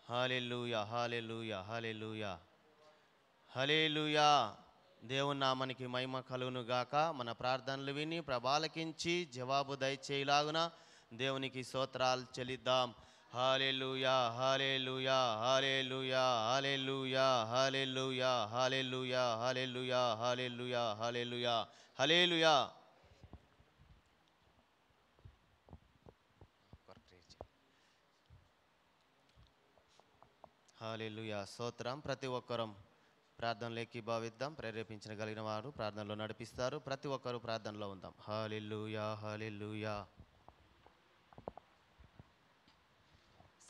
హల్లెలూయా హల్లెలూయా హల్లెలూయా హల్లెలూయా. దేవుని నామానికి మహిమ కలుగును గాక. మన ప్రార్థనలు విని ప్రభాలకించి జవాబు దయచేయలాగున దేవునికి స్తోత్రాలు చెల్లిద్దాం. హల్లెలూయా హల్లెలూయా హల్లెలూయా హల్లెలూయా హల్లెలూయా హల్లెలూయా హల్లెలూయా హల్లెలూయా హల్లెలూయా హల్లెలూయా. హల్లెలూయా స్తోత్రం. ప్రతి ఒక్కరం ప్రార్థనలోకి భావిద్దాం. ప్రేరేపించగలిగిన వారు ప్రార్థనలో నడిపిస్తారు. ప్రతి ఒక్కరు ప్రార్థనలో ఉందాం. హల్లెలూయా హల్లెలూయా.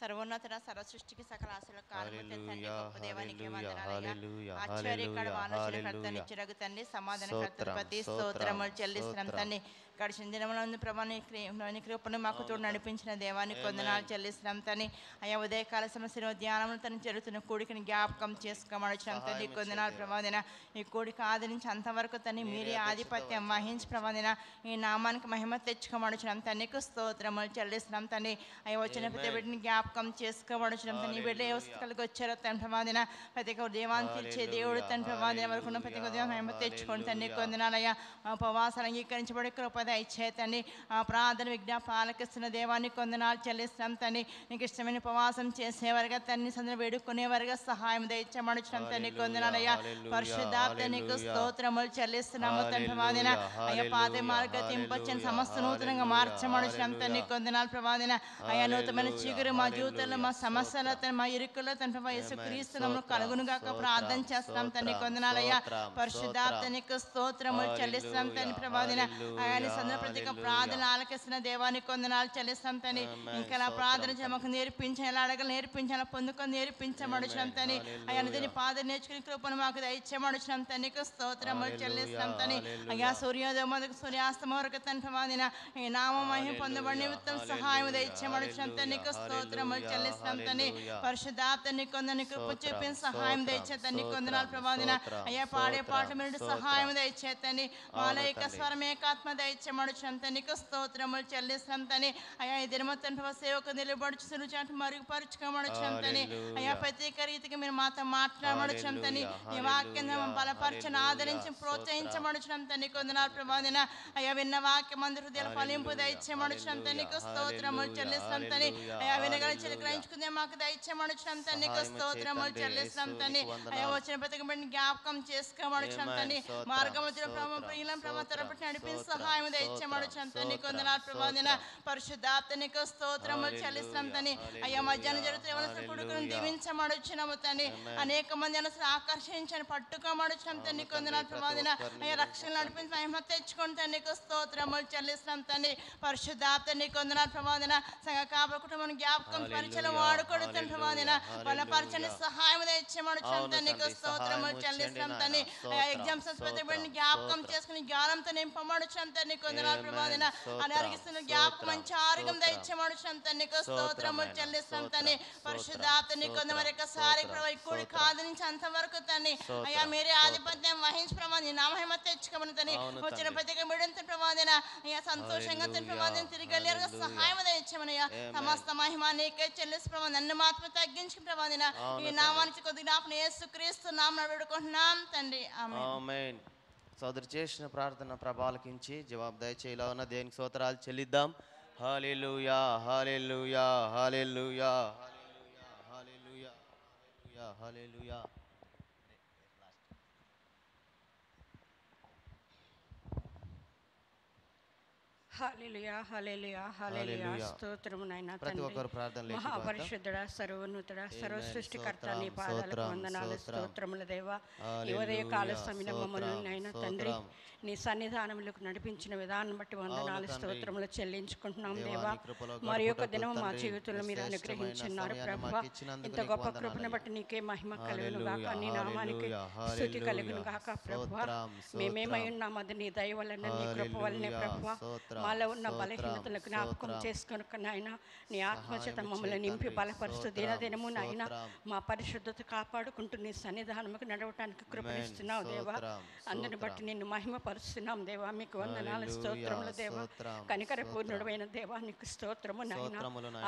సర్వోన్నతుడ సర్వసృష్టికి సకల ఆశలకు కారణము తండ్రి గొప్ప దేవానికి వందనాలయ్యా. హల్లెలూయా ఆశ్చర్యకర ఆలోచనకర్త హల్లెలూయా. నిత్యుడగు తండ్రి సమాధానకర్త ప్రతి స్తోత్రములు చెల్లిస్తున్నాం తండ్రి. గడిచిన దినములందు ప్రభా నీ కృపను మాకు తోడు నడిపించిన దేవానికి వందనాలు చెల్లిస్తున్నాం తండ్రి. అయా ఉదయకాల సమస్యను ధ్యానంలో తను జరుగుతున్న కూడికని జ్ఞాపకం చేసుకోమని వచ్చినాం తండ్రి. కొందనాలు ప్రమాదిన ఈ కూడిక ఆదరించి అంతవరకు తన్ని మీరే ఆధిపత్యం వహించి ప్రమాదిన ఈ నామానికి మహిమ తెచ్చుకోమని వచ్చినాం తండ్రికి స్తోత్రములు చెల్లిస్తున్నాం తండ్రి. అయ్యా వచ్చిన ప్రతి బిడ్డని జ్ఞాపకం చేసుకోవడం తన బిడ్డ ఏ వస్తువులకు వచ్చారో తన ప్రమాదిన ప్రతి ఒక్క దేవాన్ని పిలిచే దేవుడు తన ప్రమాదిన వరకు ఉన్న ప్రతి ఒక్క దేవం మహిమ తెచ్చుకోండి తండ్రి. కొందనాలయ్యా ఉపవాసాలు అంగీకరించబడి కృపద ఇచ్చేతండి. ఆ ప్రార్థన విజ్ఞాపన ఆలకిస్తున్న దేవాన్ని కొందనాలు చెల్లిస్తున్నాం తండ్రి. నీకు ఇష్టమైన ఉపవాసం చేసేవారుగా తన్ని సందర్భ వేడుకునేవారుగా సహాయం దయచేమడుచున్నాం తండ్రి. కొందనాలయ్యా పరిశుద్ధాత్మ నీకు స్తోత్రములు చెల్లిస్తున్నాము తండ్రి. ప్రమాదిన అయ్యా పాత మార్గతింపొచ్చిన సమస్త నూతనంగా మార్చమడుచున్నాం తండ్రి. కొందనాలు ప్రమాదిన అయ్యా నూతనమైన చిగురు మా జీవితంలో మా సమస్యల మా ఇరుకుల్లో తండ్రి యేసుక్రీస్తునామములో కలుగునుగాక ప్రార్థన చేస్తున్నాం తండ్రి. కొందనాలయ్యా పరిశుద్ధాత్మ నీకు స్తోత్రములు చెల్లిస్తున్నాం తండ్రి. ప్రమాదిన ఆయన సందర్భ ప్రతి ప్రార్థన ఆలకిస్తున్న దేవానికి కొందనాలు చెల్లిస్తాం తండ్రి. ఇంకా ప్రార్థన మాకు నేర్పించాలి, ఎలా అడగలు నేర్పించాలి, పొందుకొని నేర్పించమడుచున్నాం తండ్రి. అయ్యా దీని పాద నేర్చుకుని కృపను మాకు దయచేమడుచున్నాం తండ్రికి స్తోత్రములు చెల్లిస్తాం తండ్రి. అయ్యా సూర్యోదయం మొదటి సూర్యాస్తమ వరకు తండ్రి ప్రమాదిన ఈ నామమహిమ పొందబడి నిమిత్తం సహాయం దయచేమడుచున్నాం తండ్రికి స్తోత్రములు చెల్లిస్తాం తండ్రి. పరిశుద్ధాత్మ నీ కొందరిని కృప చూపిన సహాయం దయచే తండ్రి. కొందనాలు ప్రమాదిన అయ్యా పాడే పాట మీరు సహాయం దయచేతండి. వాళ్ళ యొక్క స్వరం ఏకాత్మ దయచేమడుచున్నాం తండ్రికి స్తోత్రములు చెల్లిస్తాం తండ్రి. అయ్యా ఈ దినమొత్తం సేవకు నిలబడుచు సులుచాటు మరుగుపరుచుకోమడుచున్నాం తండ్రి. అయ్యా ప్రత్యేక రీతిగా మీరు మాతో మాట్లాడమడుచున్నాం తండ్రి. ఈ వాక్యం బలపరచని ఆదరించి ప్రోత్సహించమడుచున్నాం తండ్రి. కొందనాలు ప్రమాదిన అయ్యా విన్న వాక్యం అందరి హృదయాల ఫలింపు దయచేమడుచున్నాం తండ్రికి స్తోత్రములు చెల్లిస్తాం తండ్రి. అయ్యా వినగల చిలకరించుకుందే మాకు దయచేమడుచున్నాం తండ్రికి స్తోత్రములు చెల్లిస్తాం తండ్రి. అయ్యా వచ్చిన ప్రతి బిడ్డని జ్ఞాపకం చేసుకోమడుచున్నాం తండ్రి. మార్గమధ్యలో ప్రియులం తరపున నడిపిన సహాయం దయచేమడుచున్నాం తండ్రి. కొందనాలు ప్రమాదిన పరిశుద్ధాత్మ నీకు స్తోత్రములు చెల్లిస్తాం తండ్రి. అయ్యా మధ్యాహ్నం జరుగుతున్న కొడుకును దీవించమడుచున్నాము తండ్రి. అనేక మంది అనసలు ఆకర్షించని పట్టుకోమడుచున్నాం తండ్రి. కొందనాలు ప్రమాదిన అయ్యా రక్షణ నడిపించి మహిమ తెచ్చుకోండి తండ్రి. స్తోత్రములు చెల్లిస్తాం తండ్రి. పరిశుద్ధాత్మ నీ కొందనాలు ప్రమాదిన సంఘ కాపుల కుటుంబం జ్ఞాపకం పరిచయం వాడుకోడు తండ్రి. ప్రమాదిన బలపరచని సహాయం దయచేమడుచున్నాం తండ్రి. స్తోత్రములు చెల్లిస్తాం తండ్రి. అయ్యా ఎగ్జామ్స్ ప్రతిబడిని జ్ఞాపకం చేసుకుని జ్ఞానంతో నింపమడుచున్నాం తండ్రి. కొందనాలు ప్రమాదిన అరిగిస్తున్న జ్ఞాపకం మంచి ఆరోగ్యం దయచేమడుచున్నాం తండ్రి. స్తోత్రములు చెల్లిస్తాం తండ్రి. పరిశుద్ధాత్మ నీ కొంద మరొకసారి కూడి కాదరించి అంతవరకు తండ్రి. అయ్యా మీరే ఆధిపత్యం వహించి ప్రమాది నా మహిమ తెచ్చుకోమని తండ్రి. వచ్చిన ప్రతి బిడ్డంతో ప్రమాదిన అయ్యా సంతోషంగా తండ్రి ప్రమాదం తిరిగి వెళ్ళారుగా సహాయం దయచేమనయ్యా. సమస్త మహిమ నీకే చెల్లిసి ప్రమాదం నన్ను మాత్రం తగ్గించి ప్రమాదిన ఈ నామానికి కొద్ది జ్ఞాపన యేసుక్రీస్తు నామమున వేడుకుంటున్నాం తండ్రి. ఆమేన్. సోదరు చేసిన ప్రార్థన ప్రభాలకించి జవాబు దయచేయలాగున దేవునికి స్తోత్రాలు చెల్లిద్దాం. హల్లెలూయా హల్లెలూయా హల్లెలూయా హల్లెలూయా హల్లెలూయా హల్లెలూయా. హల్లెలూయా హల్లెలూయా హల్లెలూయా. స్తోత్రము నాయనా తండ్రి. మహాపరిశుద్ధుడా సర్వోన్నతుడా సర్వ సృష్టికర్త నీ పాదాలకు వందనాలు స్తోత్రముల దేవా. ఈ ఉదయ కాల సమయం మమ్మల్ని నాయనా తండ్రి నీ సన్నిధానములకు నడిపించిన విధానం బట్టి వందనాలు స్తోత్రములు చెల్లించుకుంటున్నాం దేవా. మరి యొక్క దినం మా జీవితంలో మీరు అనుగ్రహించున్నారు ప్రభా. ఇంత గొప్ప కృపను బట్టి నీకే మహిమ కలుగును గాక, నీ నామానికి స్తుతి కలుగును గాక ప్రభా. మేమేమై ఉన్నాం అది నీ దయ వలన నీ కృప వలనే ప్రభా. మాలో ఉన్న బలహీనతలు జ్ఞాపకం చేసుకొని నాయన నీ ఆత్మచేత మమ్మల్ని నింపి బలపరుస్తూ దినదినము నాయన మా పరిశుద్ధత కాపాడుకుంటూ నీ సన్నిధానముకు నడవటానికి కృపణిస్తున్నావు దేవా. అందుని బట్టి నిన్ను మహిమపరుస్తున్నాం దేవా. మీకు వందనాలు స్తోత్రములు దేవా. కనికర పూర్ణుడైన దేవా నీకు స్తోత్రము నాయన.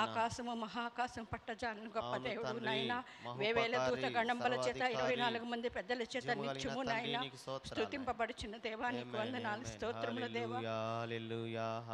ఆకాశము మహాకాశం పట్టజాలను గొప్ప దేవుడు నాయన. వేవేల దూత గణంబల చేత 24 మంది పెద్దల చేత నిత్యము నాయన స్తుతింపబడుచున్న దేవా నీకు వందనాలు స్తోత్రములు దేవా.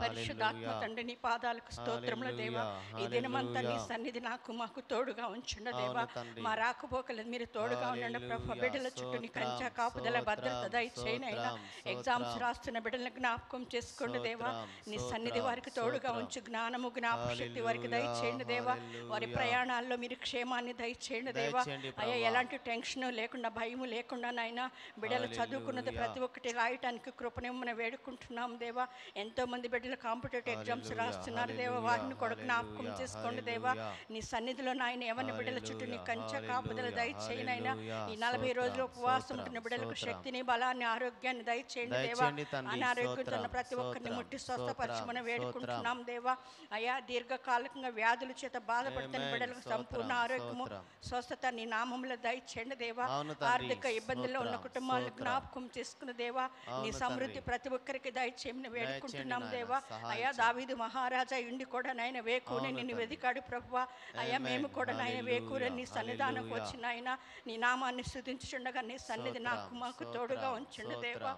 పరిశుద్ధాత్మ తండ్రి నీ పాదాలకు స్తోత్రములు దేవా. ఈ దినమంతా నీ సన్నిధి నాకు మాకు తోడుగా ఉంచుండ దేవా. మా రాకపోకలు మీరు తోడుగా ఉండండి ప్రభు. బిడ్డల చుట్టూ నీ కంచె కాపుదల భద్రత దయచేయనైనా. ఎగ్జామ్స్ రాస్తున్న బిడ్డలను జ్ఞాపకం చేసుకోండి దేవా. నీ సన్నిధి వారికి తోడుగా ఉంచు. జ్ఞానము జ్ఞాపశక్తి వారికి దయచేయండి దేవా. వారి ప్రయాణాల్లో మీరు క్షేమాన్ని దయచేయండి దేవా. అయ్యా ఎలాంటి టెన్షన్ లేకుండా భయము లేకుండా నాయనా బిడ్డలు చదువుకున్నది ప్రతి ఒక్కటి రాయటానికి కృపణిమ్మని వేడుకుంటున్నాం దేవా. ఎంతో మంది బిడ్డలు కాంపిటేటివ్ ఎగ్జామ్స్ రాస్తున్నారు దేవా. వారిని కూడా జ్ఞాపకం చేసుకోండి దేవా. నీ సన్నిధిలో నాయన ఎవరిని బిడ్డల చుట్టూ నీ కంచె కాపుదల దయచేయనైనా. ఈ 40 రోజులు ఉపవాసం ఉంటున్న బిడ్డలకు శక్తిని బలాన్ని ఆరోగ్యాన్ని దయచేయండి దేవా. అనారోగ్యంతో ప్రతి ఒక్కరిని ముట్టి స్వస్థపరచమని వేడుకుంటున్నాం దేవా. అయా దీర్ఘకాలికంగా వ్యాధుల చేత బాధపడుతున్న బిడ్డలకు సంపూర్ణ ఆరోగ్యము స్వస్థత నీ నామంలో దయచేయండి దేవా. ఆర్థిక ఇబ్బందుల్లో ఉన్న కుటుంబాలను జ్ఞాపకం చేసుకున్న దేవా. నీ సమృద్ధి ప్రతి ఒక్కరికి దయచేయమని వేడుకుంటున్నాం దేవా. అయా దావీదు మహారాజా ఇండి కూడా నాయన వేకూని నిన్ను వెదికాడు ప్రభువా. అయ్యా మేము కూడా నాయన వేకూరి నీ సన్నిధానం వచ్చి నాయన నీ నామాన్ని స్తుతించుండగా నీ సన్నిధి నాకు మాకు తోడుగా ఉంచండి దేవా.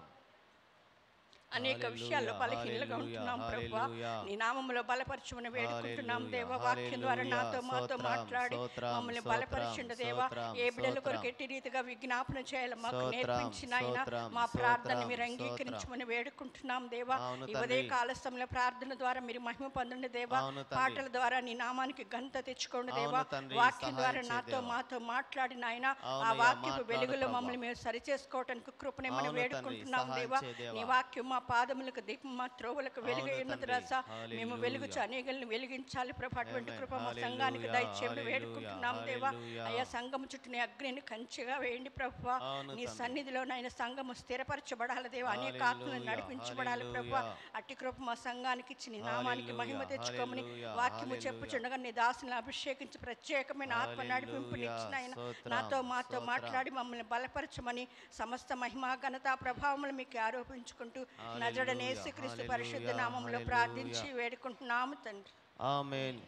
అనేక విషయాల్లో బలహీనలుగా ఉంటున్నాం ప్రభువా. నీ నామములో బలపరచమని వేడుకుంటున్నాం దేవా. వాక్యం ద్వారా నాతో మాతో మాట్లాడి మమ్మల్ని బలపరచండి దేవా. ఏ బిడ్డల కొరకు ఎట్టి రీతిగా విజ్ఞాపన చేయాలి మాకు నేర్పించిన ఆయన మా ప్రార్థన మీరు అంగీకరించమని వేడుకుంటున్నాం దేవా. ఈ ఉదయ కాల సమయంలో ప్రార్థన ద్వారా మీరు మహిమ పొందండి దేవా. పాటల ద్వారా నీ నామానికి ఘనత తెచ్చుకోండి దేవా. వాక్యం ద్వారా నాతో మాతో మాట్లాడిన ఆయన ఆ వాక్యపు వెలుగులో మమ్మల్ని మేము సరిచేసుకోవటానికి కృపణిమ్మని వేడుకుంటున్నాం దేవా. నీ వాక్యం మా పాదములకు దీపం మా త్రోవలకు వెలుగు ఉన్నది రస. మేము వెలుగుచు అనేకలను వెలిగించాలి ప్రభు. అటువంటి కృప మా సంఘానికి దయచేయమని వేడుకుంటున్నాం దేవా. అయ్యా సంఘం చుట్టూ నీ అగ్నిని కంచెగా వేయండి ప్రభు. నీ సన్నిధిలో నాయన సంఘము స్థిరపరచబడాలి దేవా. అనేక ఆత్మలను నడిపించబడాలి ప్రభు. అట్టి కృప మా సంఘానికి ఇచ్చి నీ నామానికి మహిమ తెచ్చుకోమని వాక్యము చెప్పుచుండగా నీ దాసుని అభిషేకించి ప్రత్యేకమైన ఆత్మ నడిపింపునిచ్చిన ఆయన నాతో మాతో మాట్లాడి మమ్మల్ని బలపరచమని సమస్త మహిమా ఘనత ప్రభావములు మీకు ఆరోపించుకుంటూ నజరుడైన యేసుక్రీస్తు పరిశుద్ధ నామములో ప్రార్థించి వేడుకుంటున్నాము తండ్రి. ఆమేన్.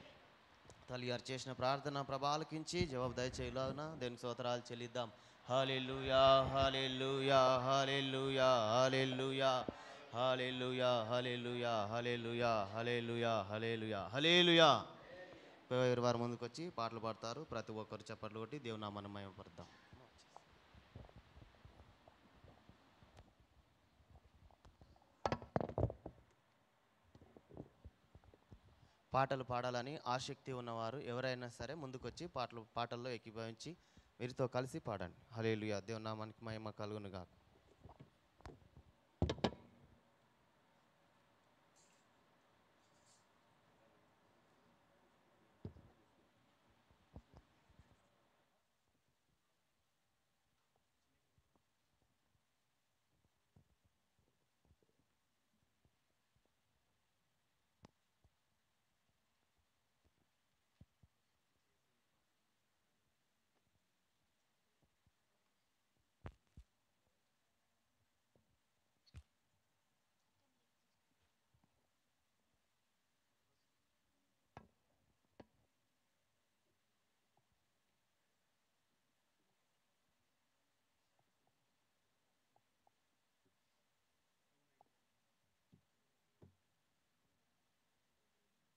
తల్లి గారు చేసిన ప్రార్థన ప్రభాలకించి జవాబు దయచేయలాగున దేవునికి స్తోత్రాలు చెల్లిద్దాం. హల్లెలూయా హల్లెలూయా హల్లెలూయా హల్లెలూయా హల్లెలూయా హల్లెలూయా హల్లెలూయా హల్లెలూయా హల్లెలూయా హల్లెలూయా. వారు ముందుకు వచ్చి పాటలు పాడతారు. ప్రతి ఒక్కరు చప్పట్లు కొట్టి దేవుని నామాన్ని మహిమపరుద్దాం. పాటలు పాడాలని ఆసక్తి ఉన్నవారు ఎవరైనా సరే ముందుకొచ్చి పాటల్లో ఏకీభవించి వీరితో కలిసి పాడండి. హల్లెలూయా. దేవుని నామానికి మహిమ కలుగును గాక.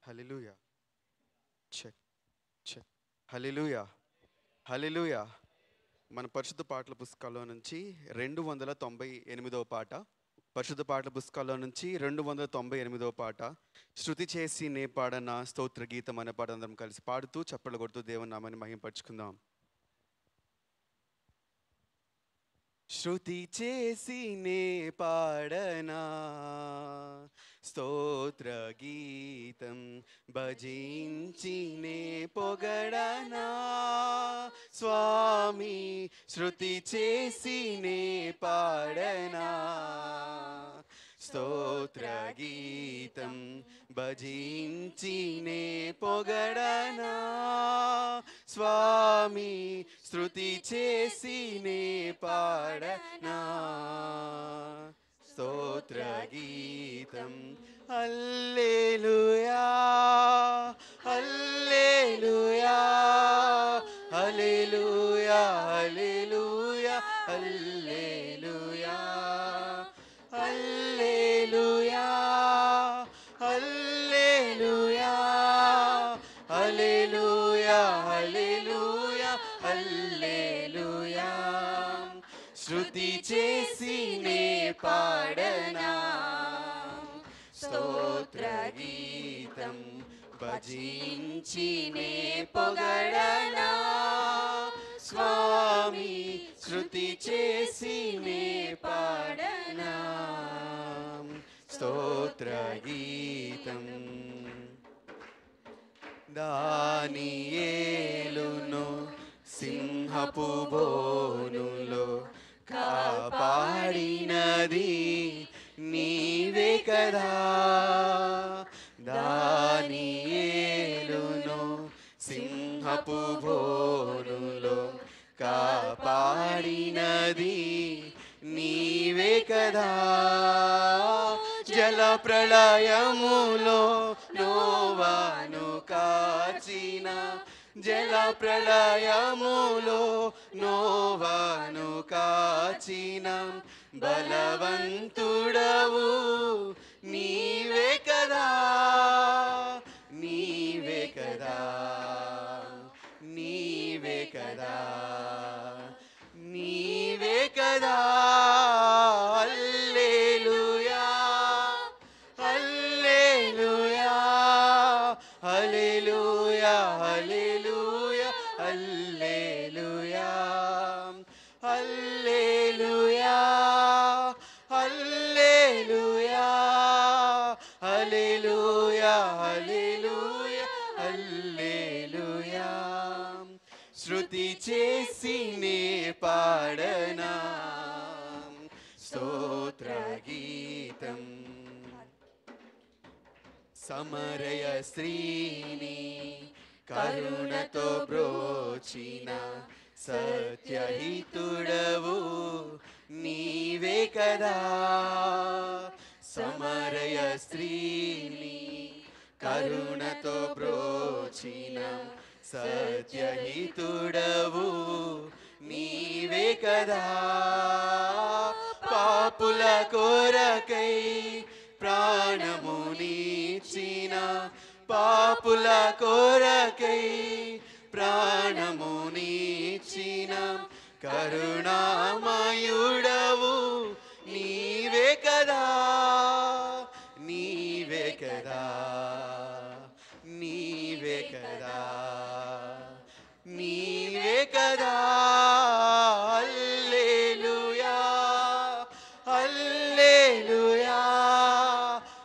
Hallelujah. Check check. Hallelujah hallelujah. మన పరిశుద్ధ పాటల పుస్తకాల్లో నుంచి 298వ పాట. పరిశుద్ధ పాటల పుస్తకాల్లో నుంచి 298వ పాట. శృతి చేసి నే పాడన స్తోత్ర గీతం అనే పాట అందరం కలిసి పాడుతూ చప్పట్లు కొడుతూ దేవుని నామాన్ని మహిమపరుచుకుందాం. శృతి చేసి నే పాడనా స్తోత్ర గీతం భజించి నే పొగడనా స్వామి. శృతి చేసి నే పాడనా స్తోత్ర గీతం భజించినే పొగడనా స్వామి స్తుతి చేసినే పాడనా స్తోత్ర గీతం హల్లెలూయా హల్లెలూయా హల్లెలూయా హల్లెలూయా హల్లెలూయా హల్లెలూయా హల్లెలూయా హల్లెలూయా హల్లెలూయా హల్లెలూయా శృతి చేసినే పాడనా స్తోత్ర గీతం భజించినే పొగడనా స్వామి శృతి చేసినే పాడనా స్తోత్ర గీతం దానియేలును సింహపు బోనులో కాపాడినది నీవే కదా దానియేలును సింహపు బోనులో కాపాడినది నీవే కదా జల ప్రళయములో నోవాను కాచిన జల ప్రళయములో నోవాను కాచిన బలవంతుడవు నీవే కదా నీవే కదా నీవే కదా నీవే కదా హల్లెలూయా హల్లెలూయా హల్లెలూయా హల్లెలూయా హల్లెలూయా హల్లెలూయా హల్లెలూయా హల్లెలూయా హల్లెలూయా హల్లెలూయా శృతి చేసినే పాడనా స్తోత్ర గీతం సమరయ స్త్రీని కరుణతో బ్రోచిన సత్యహితుడవు నీవే కదా సమరయ స్త్రీని కరుణతో బ్రోచిన సత్యహితుడవు నీవే కదా పాపుల కొరకై ప్రాణమునిచ్చిన పాపుల కొరకై ప్రాణమునిచ్చిన కరుణామయుడవు నీవే కదా నీవే కదా నీవే కదా నీవే కదా హల్లెలూయా హల్లెలూయా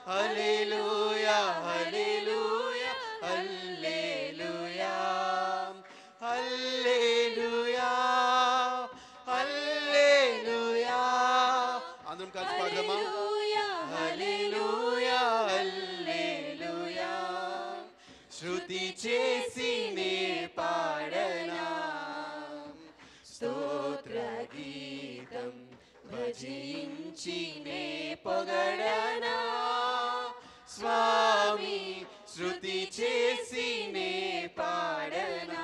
హల్లెలూయా హల్లెలూయా హల్లెలూయా హల్లెలూయా హల్లెలూయా అందరం కలిసి పాడదామా హల్లెలూయా హల్లెలూయా శృతి చేసినే పాడనా స్తోత్ర గీతం భజించినే పొగడనా స్వామి శృతి చేసినే పాడనా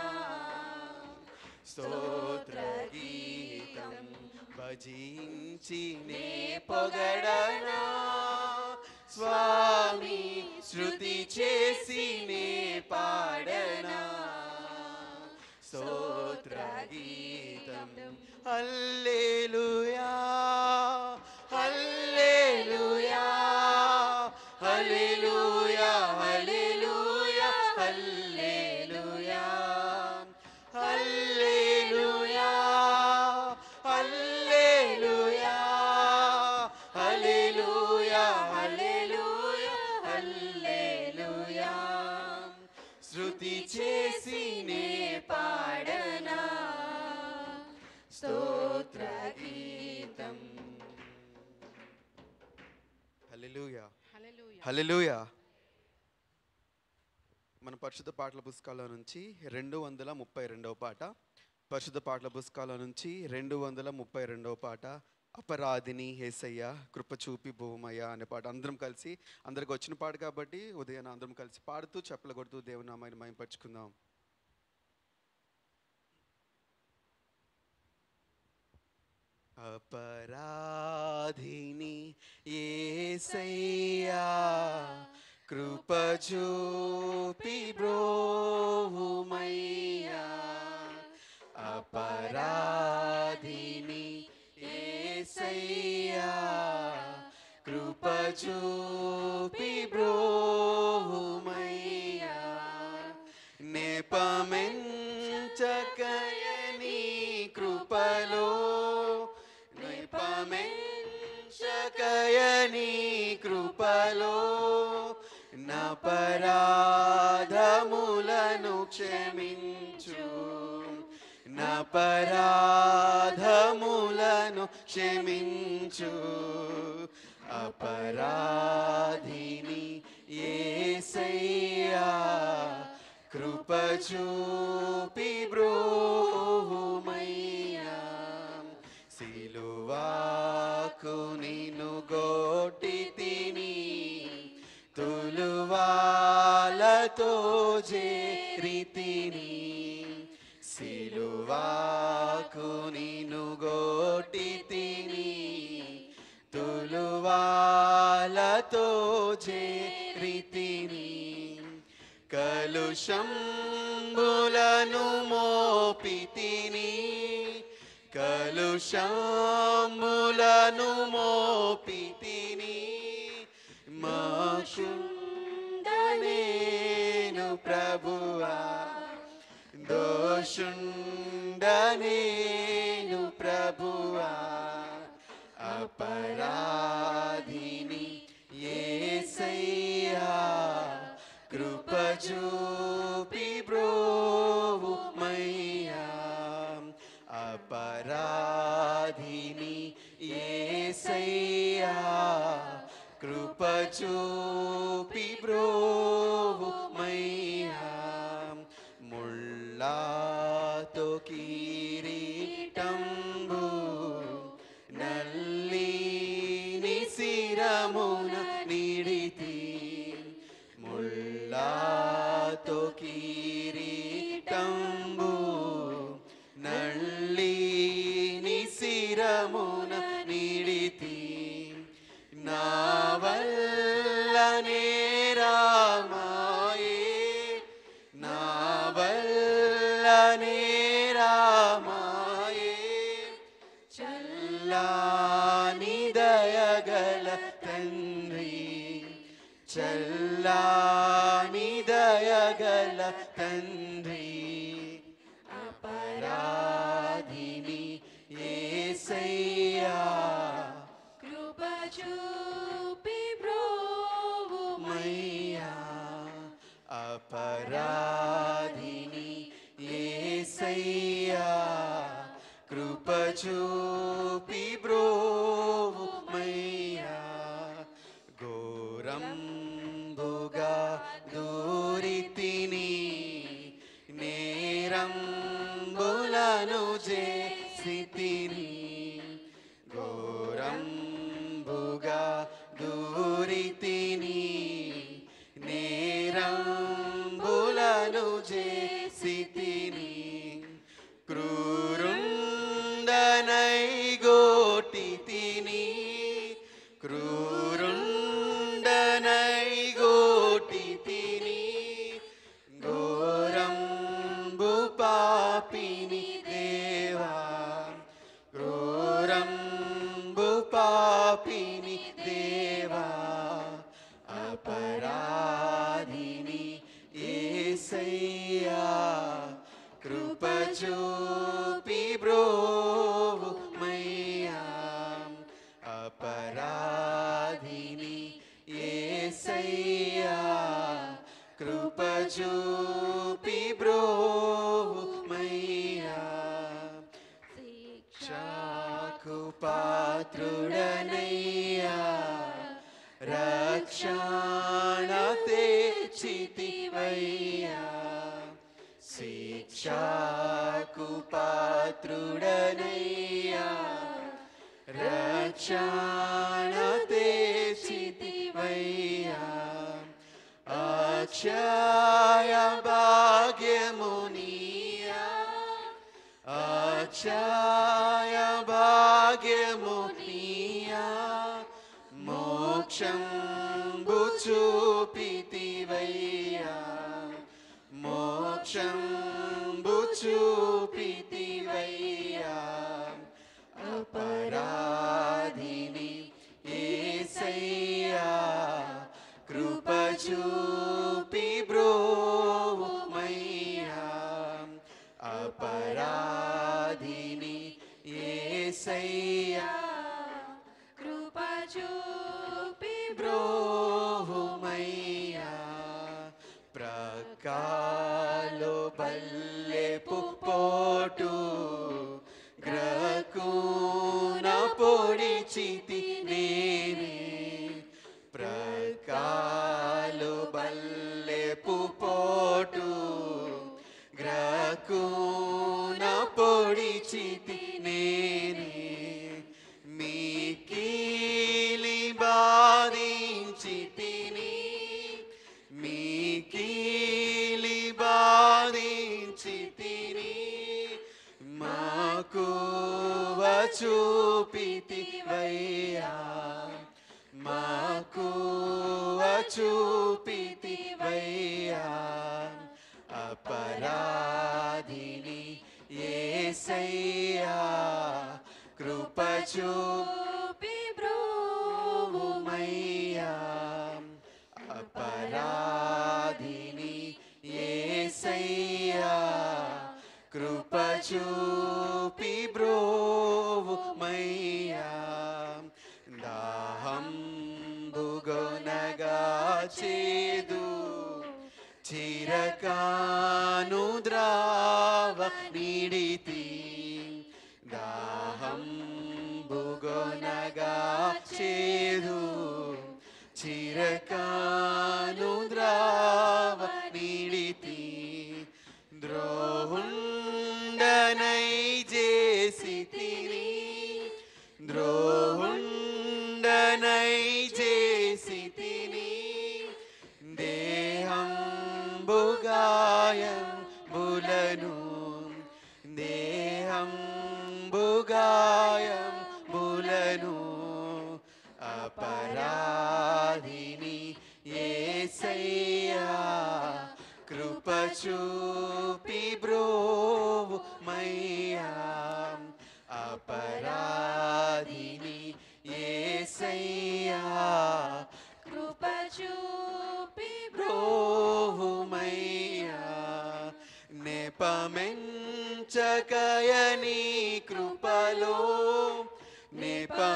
స్తోత్ర గీతం భజించినే పొగడనా స్వామి శృతి చేసినే పాడనా స్తోత్ర గీతం హల్లెలూయా హల్లెలూయా హల్లెలూయా హల్లెలూయా హల్లెలూయా హల్లెలూయా హల్లెలూయా హల్లెలూయా హల్లెలూయా హల్లెలూయా శృతి చేసినే పాడనా స్తోత్ర గీతం హల్లెలూయా హల్లెలూయా. మన పరిశుద్ధ పాటల పుస్తకాల నుంచి 232వ పాట. పరిశుద్ధ పాటల పుస్తకాల నుంచి 232వ పాట, అపరాధిని యేసయ్య కృప చూపి భూమయ్య అనే పాట. అందరం కలిసి, అందరికి వచ్చిన పాట కాబట్టి ఉదయాన అందరం కలిసి పాడుతూ చప్పలు కొడుతూ దేవుని నామాన్ని మహిమపరచుకుందాం. అపరాధిని యేసయ్యా కృప చూపి బ్రోవుమయ్యా, అపరాధిని యేసయ్యా కృప చూపి బ్రోవుమయ్యా, నెపమెంచకయని కృపలో, నెపమెంచకయని కృపలో నపరాధములను క్షమించు, నపరాధములను క్షమించు, అపరాధిని యేసయ్యా కృప చూపి బ్రోవుమయ్యా, సిలువాకు నిన్ను గొట్టి తిని తులువాలతో చేరితిని, సిలువాకు నిన్ను గొట్టి తిని తులువాలతో చేరితిని, కలుషంబులను మోపితిని, కలుషంబులను మోపితిని, మోషుండనేను ప్రభువా, దోషుండనేను ప్రభువా, అపరాధిని యేసయ్యా కృప చూపి బ్రోవుమయ్యా, అపరాధిని యేసయ్యా కృప చూపి బ్రోవుమయ్యా, ముళ్ళాతో కిరీటంబు నల్లిని శిరమున నీడితి, ముళ్ళాతో కిరీటంబు నల్లిని శిరమున నీడితి, నా వల్లనే రామాయే, నా వల్లనే రామాయే, చల్లాని దయగల తండ్రి, చల్లాని దయగల తండ్రి, అపరాధిని యేసయ్యా కృప చూపి బ్రోవుమయ్యా, అపరాధిని యేసయ్యా కృప చూపి బ్రోవుమయ్యా, ఘోరంబుగా దూరితిని నేరంబులను చేసితిని, ఘోరంబుగా దూరితిని నేరంబులను చేసితిని, క్రూరుండనై గోటితిని, క్రూరుండనై గోటితిని, ఘోరంబు పాపిని దేవా, ఘోరంబు పాపిని దేవా, అపరాధిని యేసయ్యా కృప చూపి బ్రోవుమయ్యా, అపరాధిని యేసయ్యా కృప చూపి బ్రోవుమయ్యా, శిక్షకు పాత్రుడనయ్యా పాత్రుడనయ్యా రక్షణ తెచ్చితివయ్యా అక్షయ భాగ్యమునియా అక్షయ భాగ్యమునియా మోక్షంబు చూపితివయ్యా మోక్షంబు చూపితివయ్యా అపరాధిని యేసయ్యా కృప చూపి బ్రోవుమయ్యా అపరాధిని యేసయ్యా కృప చూపి బ్రోవుమయ్యా ప్రకాలో బల్లెపు పోటు గ్రహకూన పొడిచితి నేనే ప్రకాలు బల్లెపు పోటు గ్రహకూన పొడిచితి నేనే మీకీలి బాధించితిని మీకీలి బాధించితిని మాకు చూపితివయ్యా మాకు చూపితివయ్యా అపరాధిని యేసయ్యా కృప చూపి బ్రోవుమయ్యా అపరాధిని యేసయ్యా కృప చూపి బ్రోవుమయ్యా దాహంబుగొనగా చేదు చిరకాను ద్రావ నీడితి దాహంబుగొనగా చేదు చిరకాను ద్రావ నీడితి ద్రోహుండనై చేసితిని ద్రోహుండనై చేసితిని దేహంబుగాయంబులను దేహంబుగాయంబులను అపరాధిని యేసయ్యా కృప చూపి బ్రోవుమయ్యా అపరాధిని యేసయ్యా కృప చూపి బ్రోవుమయ్యా నెపమెంచకయని కృపలో నెపమెంచకయని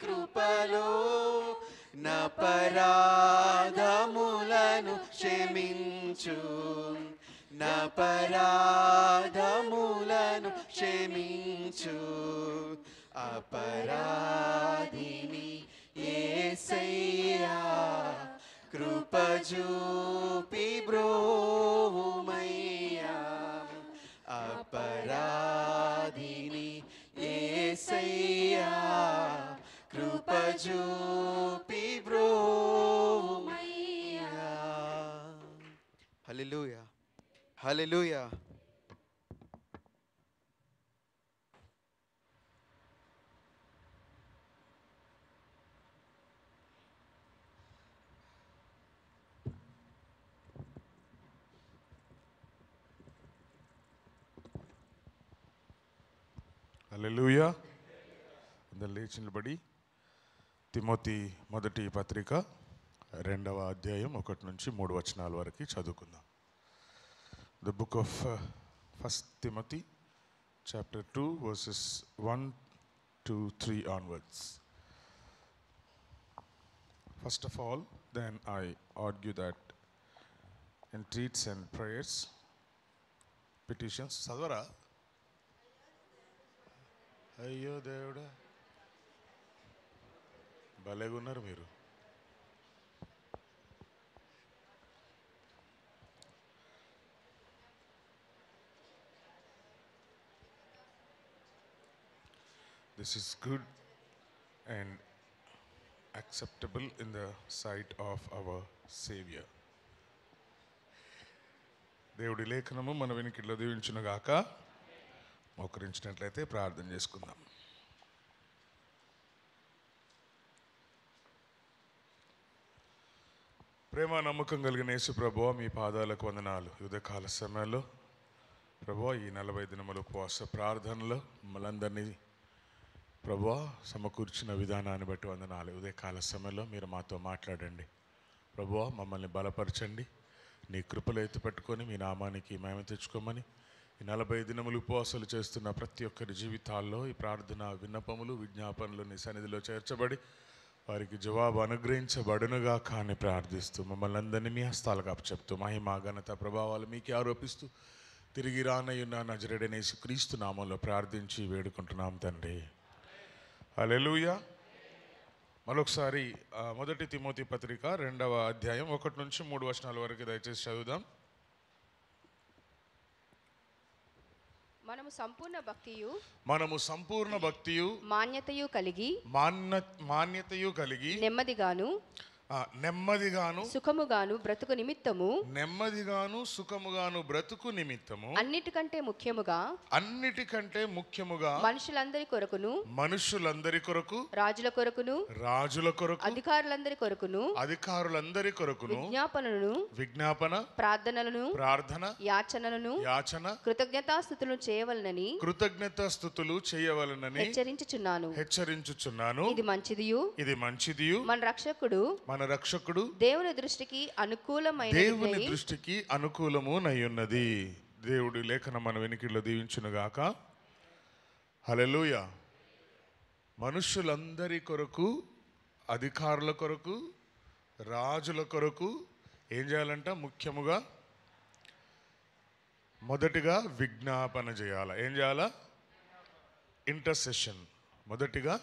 కృపలో నపరాధములను క్షమించు నపరాధములను క్షమించు అపరాధిని యేసయ్యా కృప చూపి బ్రోవుమయ్యా అపరాధిని యేసయ్యా కృప చూపి బ్రోవుమయ్యా హల్లెలూయా హల్లెలూయా హల్లెలూయా. అందరు లేచి నిలబడి తిమోతి మొదటి పత్రిక 2వ అధ్యాయం 1 నుంచి 3 వచనాల వరకు చదువుకుందాం. The book of first Timothy chapter 2 verses 1 to 3 onwards. First of all, then I argue that entreats and prayers, petitions, చదవరా? అయ్యో దేవుడా, భలేగున్నారు మీరు. this is good and acceptable in the sight of our Savior. దేవుడి లేఖనము మన వెనుకల్లో దీవించునుగాక. మోకరించినట్లయితే ప్రార్థన చేసుకుందాం. ప్రేమ నమ్మకం కలిగిన యేసు ప్రభువా, మీ పాదాలకు వందనాలు. ఉదయకాల సమయంలో ప్రభువా, ఈ 40 దినముల ఉపవాస ప్రార్థనలో మనందరినీ ప్రభువా సమకూర్చిన విధానాన్ని బట్టి వందనాలు. ఉదయకాల సమయంలో మీరు మాతో మాట్లాడండి ప్రభువా, మమ్మల్ని బలపరచండి. నీ కృపలో ఎత్తు పెట్టుకొని మీ నామానికి మహిమ తెచ్చుకోమని ఈ 40 దినములు ఉపవాసాలు చేస్తున్న ప్రతి ఒక్కరి జీవితాల్లో ఈ ప్రార్థన విన్నపములు విజ్ఞాపనలు నీ సన్నిధిలో చేర్చబడి వారికి జవాబు అనుగ్రహించబడునుగా కానీ ప్రార్థిస్తూ మమ్మల్ని అందరినీ మీ హస్తాలకు అప్పచెప్తూ మహిమ ఘనత ప్రభావాలు మీకే ఆరోపిస్తూ తిరిగి రానయ్యున్న నజరేయుడైన యేసుక్రీస్తు నామంలో ప్రార్థించి వేడుకుంటున్నాం తండ్రి. హల్లెలూయా. మరొకసారి 1 తిమోతి పత్రిక 2వ అధ్యాయం 1 నుంచి 3 వచనాల వరకు దయచేసి చదువుదాం. మనము సంపూర్ణ భక్తియు మాన్యతయు కలిగి నెమ్మదిగాను సుఖముగాను బ్రతుకు నిమిత్తము అన్నిటికంటే ముఖ్యముగా మనుషులందరి కొరకు రాజుల కొరకును అధికారులందరి కొరకును విజ్ఞాపన ప్రార్థన యాచన కృతజ్ఞతాస్తుతులు చేయవలనని హెచ్చరించుచున్నాను. ఇది మంచిదియు మన రక్షకుడు దేవుని దృష్టికి అనుకూలమునయ్యున్నది. దేవుడి లేఖనం మన వెనుకల్లో దీవించునుగాక. హల్లెలూయా. మనుషులందరి కొరకు, అధికారుల కొరకు, రాజుల కొరకు ఏం చేయాలంట? ముఖ్యముగా మొదటిగా విజ్ఞాపన చేయాల. ఏం చేయాలా? ఇంటర్సెషన్. మొదటిగా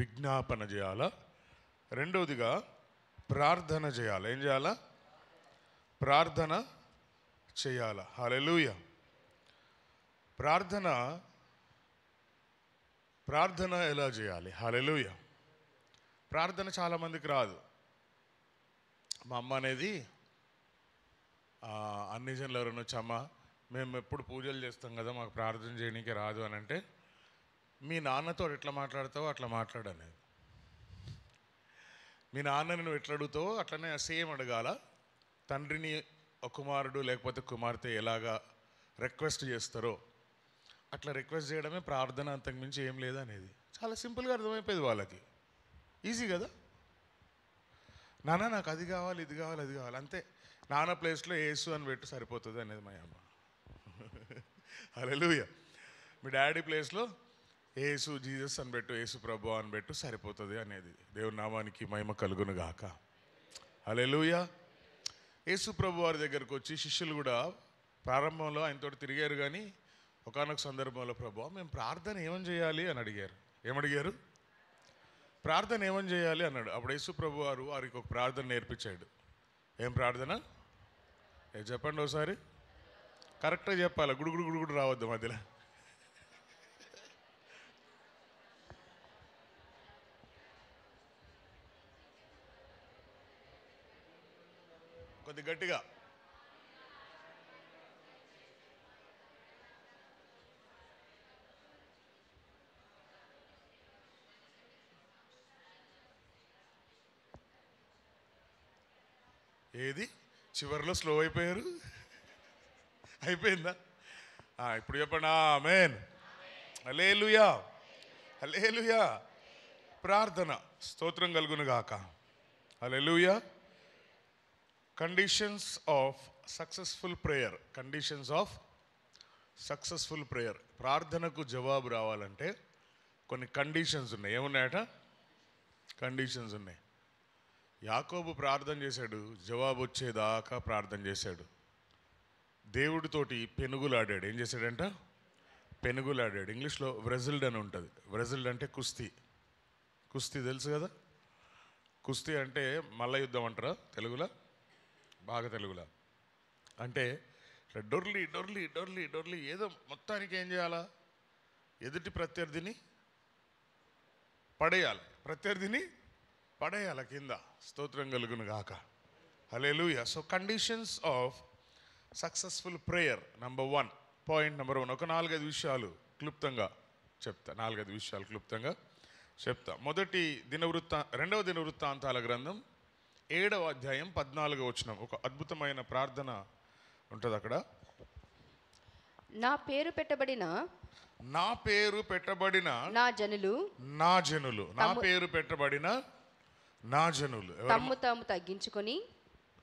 విజ్ఞాపన చేయాల. రెండవదిగా ప్రార్థన చేయాలి. ఏం చేయాలా? ప్రార్థన చేయాల. హల్లెలూయా. ప్రార్థన ఎలా చేయాలి? హల్లెలూయా. ప్రార్థన చాలామందికి రాదు. మా అమ్మ అనేది అన్ని జనులు ఎవరైనా వచ్చి, మేము ఎప్పుడు పూజలు చేస్తాం కదా, మాకు ప్రార్థన చేయడానికి రాదు అని అంటే, మీ నాన్నతో ఎట్లా మాట్లాడతావో అట్లా మాట్లాడనేది. మీ నాన్నని నువ్వు ఎట్లా అడుగుతావో అట్లనే సేమ్ అడగాల. తండ్రిని ఒక కుమారుడు లేకపోతే కుమార్తె ఎలాగా రిక్వెస్ట్ చేస్తారో అట్లా రిక్వెస్ట్ చేయడమే ప్రార్థన, అంతకుమించి ఏం లేదనేది. చాలా సింపుల్గా అర్థమైపోయేది వాళ్ళకి. ఈజీ కదా. నాన్న నాకు అది కావాలి, ఇది కావాలి, అది కావాలి, అంతే. నాన్న ప్లేస్లో యేసు అని పెట్టు సరిపోతుంది అనేది మా అమ్మ. హల్లెలూయా. మీ డాడీ ప్లేస్లో యేసు జీసస్ అని పెట్టు, యేసు ప్రభు అని పెట్టు సరిపోతుంది అనేది. దేవుని నామానికి మహిమ కలుగును గాక. హల్లెలూయా. యేసు ప్రభు వారి దగ్గరకు వచ్చి శిష్యులు కూడా ప్రారంభంలో ఆయనతో తిరిగారు, కానీ ఒకానొక సందర్భంలో ప్రభు మేము ప్రార్థన ఏమని చేయాలి అని అడిగారు. ఏమడిగారు? ప్రార్థన ఏమని చేయాలి అన్నాడు. అప్పుడు యేసు ప్రభు వారు వారికి ఒక ప్రార్థన నేర్పించాడు. ఏం ప్రార్థన? చెప్పండి ఒకసారి. కరెక్ట్గా చెప్పాలి, గుడుగుడు రావద్దు మధ్యలో. కొద్ది గట్టిగా. ఏది చివరిలో స్లో అయిపోయారు? అయిపోయిందా? ఇప్పుడు చెప్పండి. ఆమేన్. హల్లెలూయా. హల్లెలూయా. ప్రార్థన స్తోత్రం కలుగును గాక. Hallelujah. Conditions of successful prayer. ప్రార్థనకు జవాబు రావాలంటే కొన్ని కండిషన్స్ ఉన్నాయి. ఏమున్నాయట? కండిషన్స్ ఉన్నాయి. యాకోబు ప్రార్థన చేశాడు, జవాబు వచ్చేదాకా ప్రార్థన చేశాడు. దేవుడితోటి పెనుగులాడాడు. ఏం చేశాడంట? పెనుగులాడాడు. ఇంగ్లీష్లో వ్రెజిల్డ్ అని ఉంటుంది. వ్రెజిల్డ్ అంటే కుస్తీ. కుస్తీ తెలుసు కదా. కుస్తీ అంటే మల్ల యుద్ధం అంటారా తెలుగులో? బాగా తెలుగులో అంటే ఇట్లా డొర్లీ ఏదో మొత్తానికి ఏం చేయాలా? ఎదుటి ప్రత్యర్థిని పడేయాలి, ప్రత్యర్థిని పడేయాలి కింద. స్తోత్రం కలుగును గాక. Hallelujah. So conditions of successful prayer number 1, point number 1. ఒక 4-5 విషయాలు క్లుప్తంగా చెప్తా, 4-5 విషయాలు క్లుప్తంగా చెప్తా. రెండవ దినవృత్తాంతాల గ్రంథం 7వ అధ్యాయం 14వ వచనం. ఒక అద్భుతమైన ప్రార్థన ఉంటుంది అక్కడ. నా పేరు పెట్టబడిన నా పేరు పెట్టబడిన నా జనులు నా జనులు నా పేరు పెట్టబడిన నా జనులు తమ్ము తాము తగ్గించుకొని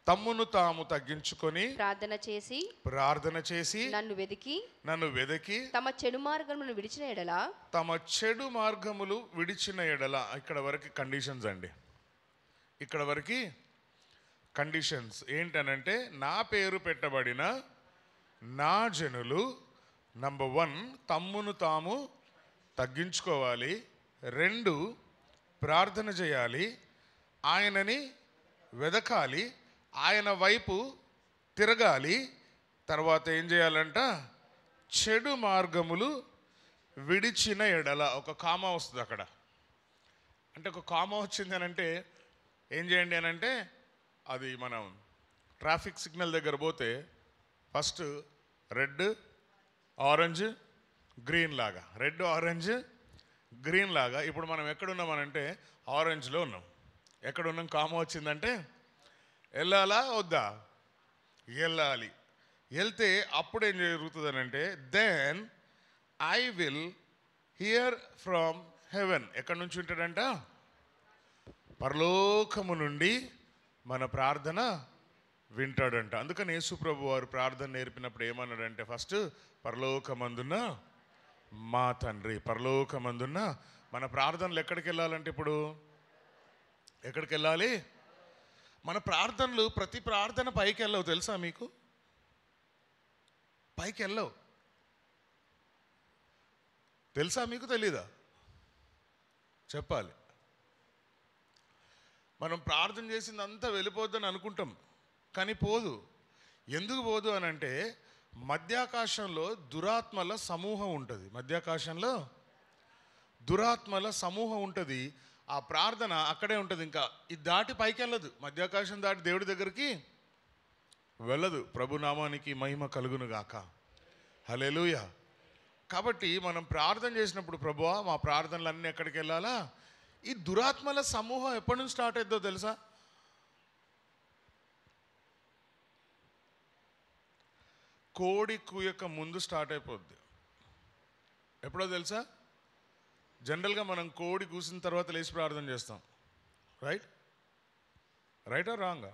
తమ్మును తాము తగ్గించుకొని ప్రార్థన చేసి నన్ను వెదికి తమ చెడు మార్గములను విడిచిన ఎడల ఇక్కడ వరకు కండిషన్స్ అండి. ఇక్కడ వరకు కండిషన్స్ ఏంటనంటే, నా పేరు పెట్టబడిన నా జనులు నంబర్ 1 తమ్మును తాము తగ్గించుకోవాలి, 2 ప్రార్థన చేయాలి, ఆయనని వెదకాలి, ఆయన వైపు తిరగాలి, తర్వాత ఏం చేయాలంట, చెడు మార్గములు విడిచిన ఎడల. ఒక కామా వస్తుంది అక్కడ. అంటే ఒక కామా వచ్చింది అని అంటే ఏం చేయండి అని అంటే, అది మనం ట్రాఫిక్ సిగ్నల్ దగ్గర పోతే ఫస్ట్ రెడ్ ఆరెంజ్ గ్రీన్ లాగా, రెడ్ ఆరెంజ్ గ్రీన్ లాగా. ఇప్పుడు మనం ఎక్కడున్నామనంటే ఆరెంజ్లో ఉన్నాం. ఎక్కడున్నాం? కామా వచ్చిందంటే వెళ్ళాలా వద్దా? వెళ్ళాలి. వెళ్తే అప్పుడు ఏం జరుగుతుంది అని అంటే, then I will hear from heaven. ఎక్కడి నుంచి ఉంటాడంట? పరలోకము నుండి మన ప్రార్థన వింటాడంట. అందుకని యేసు ప్రభు వారు ప్రార్థన నేర్పినప్పుడు ఏమన్నాడంటే, ఫస్ట్ పరలోకమందున్న మా తండ్రి, పరలోకమందున్న మన ప్రార్థనలు ఎక్కడికి వెళ్ళాలంటే, ఇప్పుడు ఎక్కడికి వెళ్ళాలి? మన ప్రార్థనలు, ప్రతి ప్రార్థన పైకి వెళ్ళవు, తెలుసా మీకు? పైకి వెళ్ళవు, తెలుసా మీకు? తెలీదా? చెప్పాలి. మనం ప్రార్థన చేసింది అంతా వెళ్ళిపోద్దని అనుకుంటాం, కానీ పోదు. ఎందుకు పోదు అని అంటే, మధ్యాకాశంలో దురాత్మల సమూహం ఉంటుంది. మధ్యాకాశంలో దురాత్మల సమూహం ఉంటుంది. ఆ ప్రార్థన అక్కడే ఉంటుంది. ఇంకా ఇది దాటి పైకి వెళ్ళదు. మధ్యాకాశం దాటి దేవుడి దగ్గరికి వెళ్ళదు. ప్రభునామానికి మహిమ కలుగును గాక. హల్లెలూయా. కాబట్టి మనం ప్రార్థన చేసినప్పుడు, ప్రభువా మా ప్రార్థనలన్నీ ఎక్కడికి వెళ్ళాలా? ఈ దురాత్మల సమూహం ఎప్పటి నుంచి స్టార్ట్ అవుతుందో తెలుసా? కోడి కూయక ముందు స్టార్ట్ అయిపోద్ది. ఎప్పుడో తెలుసా? జనరల్గా మనం కోడి కూసిన తర్వాత లేచి ప్రార్థన చేస్తాం. రైట్? రైటా రాంగా?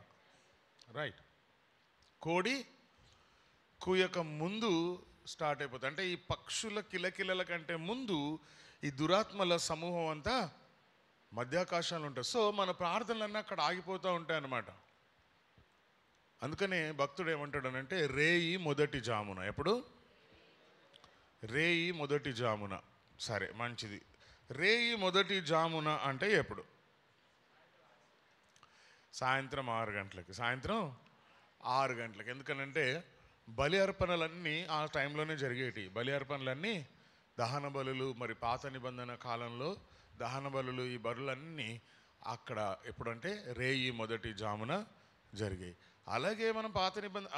రైట్. కోడి కూయక ముందు స్టార్ట్ అయిపోతుంది. అంటే ఈ పక్షుల కిలకిలల కంటే ముందు ఈ దురాత్మల సమూహం అంతా మధ్యాకాశంలో ఉంటుంది. సో మన ప్రార్థనలన్నీ అక్కడ ఆగిపోతూ ఉంటాయి అన్నమాట. అందుకనే భక్తుడు ఏమంటాడనంటే, రేయి మొదటి జామున. ఎప్పుడు? రేయి మొదటి జామున. సరే, మంచిది. రేయి మొదటి జామున అంటే ఎప్పుడు? సాయంత్రం 6 గంటలకి. సాయంత్రం 6 గంటలకి. ఎందుకనంటే బలి అర్పణలన్నీ ఆ టైంలోనే జరిగేటి. బలి అర్పణలన్నీ దహన బలులు, మరి పాత నిబంధన కాలంలో దహన బలులు, ఈ బలులన్నీ అక్కడ ఎప్పుడంటే రేయి మొదటి జామున జరిగాయి. అలాగే మనం పాత నిబంధన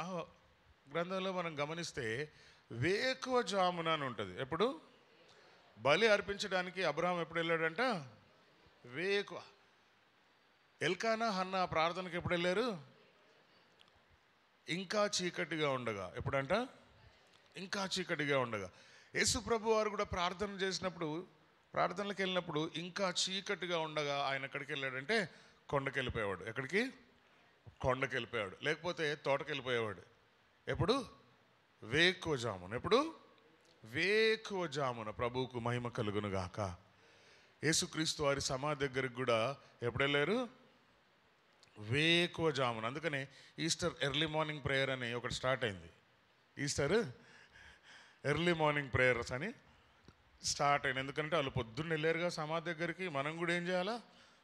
గ్రంథంలో మనం గమనిస్తే వేకువ జామున అని ఉంటుంది. ఎప్పుడు? బలి అర్పించడానికి అబ్రహాం ఎప్పుడు వెళ్ళాడంట? వేకువ. ఎల్కానా హన్నా ప్రార్థనకి ఎప్పుడు వెళ్ళారు? ఇంకా చీకటిగా ఉండగా. ఎప్పుడంట? ఇంకా చీకటిగా ఉండగా. యేసు ప్రభు వారు కూడా ప్రార్థన చేసినప్పుడు, ప్రార్థనలకు వెళ్ళినప్పుడు ఇంకా చీకటిగా ఉండగా ఆయన ఎక్కడికి వెళ్ళాడంటే కొండకి వెళ్ళిపోయేవాడు. ఎక్కడికి? కొండకి వెళ్ళిపోయాడు. లేకపోతే తోటకి వెళ్ళిపోయేవాడు. ఎప్పుడు? వేకువ జామున. ఎప్పుడు? వేకువ జామున. ప్రభువుకు మహిమ కలుగును గాక. యేసుక్రీస్తు వారి సమాధి దగ్గరికి కూడా ఎప్పుడు వెళ్ళారు? వేకువ జామున. అందుకనే ఈస్టర్ ఎర్లీ మార్నింగ్ ప్రేయర్ అని ఒకటి స్టార్ట్ అయింది. ఈస్టర్ ఎర్లీ మార్నింగ్ ప్రేయర్స్ అని స్టార్ట్ అయింది. ఎందుకంటే వాళ్ళు పొద్దున్న వెళ్ళారుగా సమాధి దగ్గరికి. మనం కూడా ఏం చేయాలా?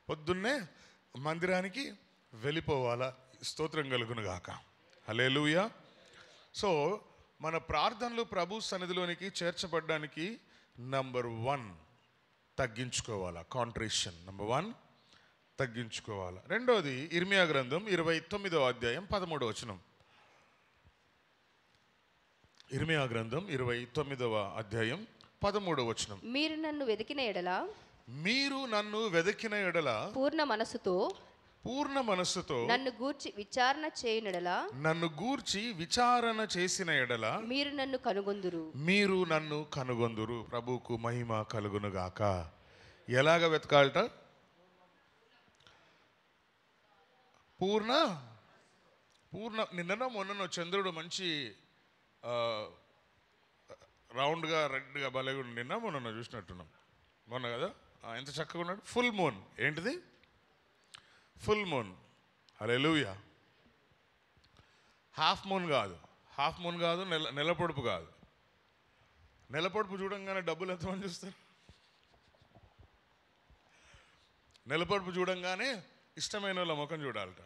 పొద్దున్నే మందిరానికి వెళ్ళిపోవాలా. స్తోత్రం కలుగును గాక. హల్లెలూయా. సో మన ప్రార్థనలు ప్రభు సన్నిధిలోనికి చేర్చబడ్డానికి నంబర్ 1 తగ్గించుకోవాలా. కాంట్రిషన్. నంబర్ 1 తగ్గించుకోవాలా. రెండోది ఇర్మియా గ్రంథం 29వ అధ్యాయం 13వ వచనం. ఇర్మియా గ్రంథం 29వ అధ్యాయం 13వ వచనం. మీరు నన్ను వెతికిన ఎడల పూర్ణ మనస్సుతో నన్ను గూర్చి విచారణ చేసిన ఎడల మీరు నన్ను కనుగొందురు. ప్రభువుకు మహిమ కలుగును గాక. ఎలాగ వెతకాలట? పూర్ణ నిన్న మొన్న చంద్రుడు మంచి రౌండ్గా రెడ్గా బలగా నిన్న మొన్న చూసినట్టున్నాం. మొన్న కదా, ఎంత చక్కగా ఉన్నాడు. Full moon. ఏంటిది? Full moon. Hallelujah. Half moon కాదు, నెలపొడుపు కాదు. నెలపొడుపు చూడంగానే డబ్బులు ఎంతమంది చూస్తారు? నెలపొడుపు చూడంగానే ఇష్టమైన వాళ్ళ ముఖం చూడాలట.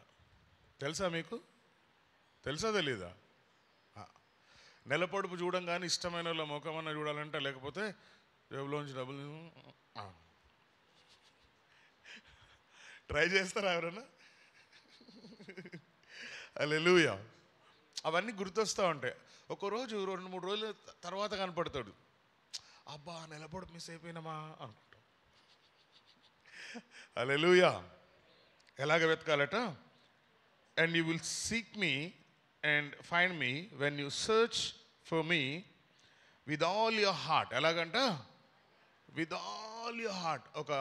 తెలుసా మీకు? తెలుసా తెలీదా? నెలపొడుపు చూడంగానే ఇష్టమైన వాళ్ళ ముఖం అన్న చూడాలంటే, లేకపోతే జేబులోంచి డబ్బులు ట్రై చేస్తారా ఎవరన్నా? హల్లెలూయా. అవన్నీ గుర్తొస్తూ ఉంటాయి. ఒకరోజు 2-3 రోజుల తర్వాత కనపడతాడు. అబ్బా, నెలపొడుపు మిస్ అయిపోయినామా అనుకుంటాం. హల్లెలూయా. ఎలాగ వెతకాలట? And you will seek me and find me when you search for me with all your heart. ఎలాగంట? With all your heart. ఒక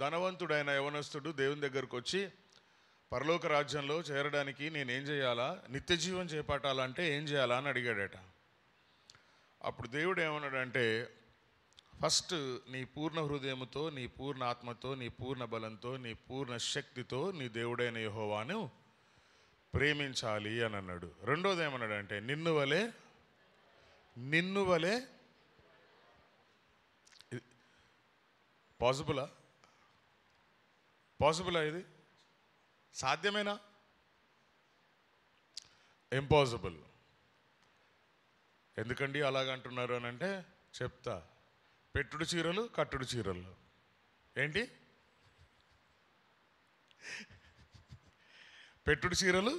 ధనవంతుడైన యవనస్తుడు దేవుని దగ్గరకు వచ్చి, పరలోక రాజ్యంలో చేరడానికి నేనేం చేయాలా, నిత్య జీవం చేపట్టాలంటే ఏం చేయాలా అని అడిగాడట. అప్పుడు దేవుడు ఏమన్నాడంటే, ఫస్ట్ నీ పూర్ణ హృదయముతో, నీ పూర్ణ ఆత్మతో, నీ పూర్ణ బలంతో, నీ పూర్ణ శక్తితో నీ దేవుడైన యెహోవాను ప్రేమించాలి అని అన్నాడు. రెండోది ఏమన్నాడంటే, నిన్ను వలే పాసిబులా ఇది? సాధ్యమేనా? ఇంపాసిబుల్. ఎందుకండి అలాగంటున్నారు అని అంటే చెప్తా. పెట్టుడు చీరలు, కట్టుడు చీరలు. ఏంటి? పెట్టుడు చీరలు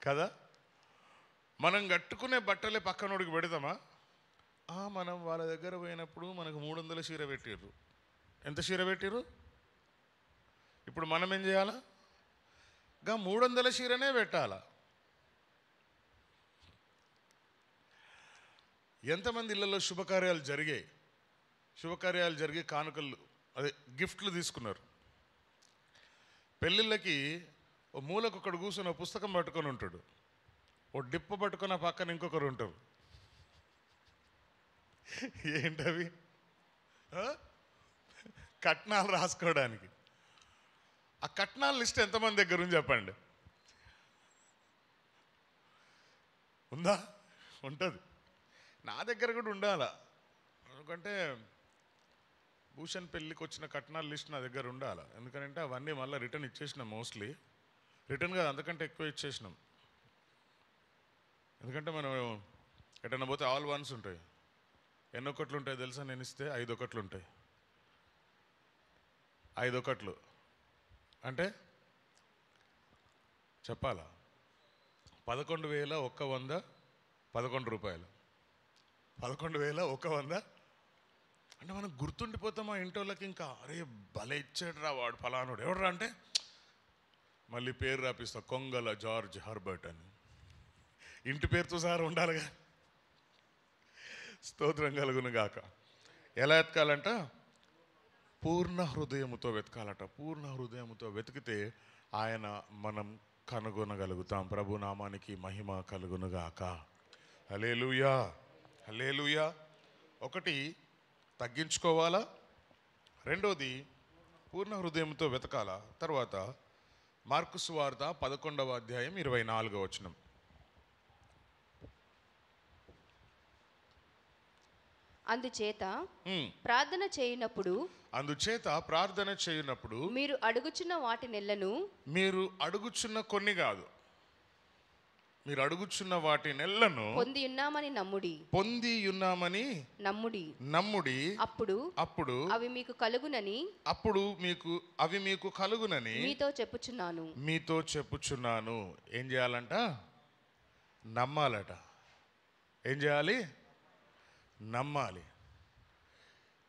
కదా. మనం కట్టుకునే బట్టలే పక్కనోడికి పెడతామా? మనం వాళ్ళ దగ్గర పోయినప్పుడు మనకు 300 చీర పెట్టిర్రు. ఎంత చీర పెట్టిర్రు? ఇప్పుడు మనం ఏం చేయాలా? 300 చీరనే పెట్టాలా? ఎంతమంది ఇళ్లలో శుభకార్యాలు జరిగే కానుకలు, అదే గిఫ్ట్లు తీసుకున్నారు? పెళ్ళిళ్ళకి ఓ మూలకు ఒకడు కూర్చొని ఒక పుస్తకం పట్టుకొని ఉంటాడు, ఓ డిప్ప పట్టుకొని ఆ పక్కన ఇంకొకరు ఉంటారు. ఏంటవి? కట్నాలు రాసుకోవడానికి. ఆ కట్నాల లిస్ట్ ఎంతమంది దగ్గర ఉంది చెప్పండి? ఉందా? ఉంటుంది. నా దగ్గర కూడా ఉండాలా. ఎందుకంటే భూషణ్ పెళ్ళికి వచ్చిన కట్నాల లిస్ట్ నా దగ్గర ఉండాలా. ఎందుకంటే అవన్నీ మళ్ళీ రిటర్న్ ఇచ్చేసినాం. మోస్ట్లీ రిటర్న్ కాదు, అంతకంటే ఎక్కువ ఇచ్చేసినాం. ఎందుకంటే మనం ఎటన్నా పోతే ఆల్ వన్స్ ఉంటాయి. ఎన్ని ఒకట్లు ఉంటాయి తెలుసా? నేను ఇస్తే 5 ఒకట్లు ఉంటాయి. 5 ఒకట్లు అంటే చెప్పాలా? 11,100 11 రూపాయలు. 11,100 అంటే మనం గుర్తుండిపోతాం ఆ ఇంటోళ్ళకి. ఇంకా అరే భలే ఇచ్చాడు రా వాడు, ఫలానాడు. ఎవడరా అంటే మళ్ళీ పేరు రాపిస్తా, కొంగల జార్జ్ హర్బర్ట్ అని. ఇంటి పేరుతో సార్ ఉండాలిగా. స్తోత్రం కలుగును గాక. ఎలా వెతకాలంట? పూర్ణ హృదయముతో వెతకాలట. పూర్ణ హృదయముతో వెతికితే ఆయన మనం కనుగొనగలుగుతాం. ప్రభు నామానికి మహిమ కలుగును గాక. హల్లెలూయా, హల్లెలూయా. ఒకటి తగ్గించుకోవాలా, రెండోది పూర్ణ హృదయంతో వెతకాలా. తర్వాత మార్కు సువార్త 11వ అధ్యాయం 24వ వచనం. అందుచేత ప్రార్థన చేయనప్పుడు మీరు అడుగుచున్న కొన్ని కాదు, మీరు అడుగుచున్న వాటి నెలను పొంది ఉన్నామని నమ్ముడి. పొంది ఉన్నామని నమ్ముడి. నమ్ముడి. అప్పుడు అప్పుడు అవి మీకు కలుగునని అవి మీకు కలుగునని మీతో చెప్పుచున్నాను. మీతో చెప్పుచున్నాను. ఏం చేయాలంట? నమ్మాలట. ఏం చేయాలి? నమ్మాలి.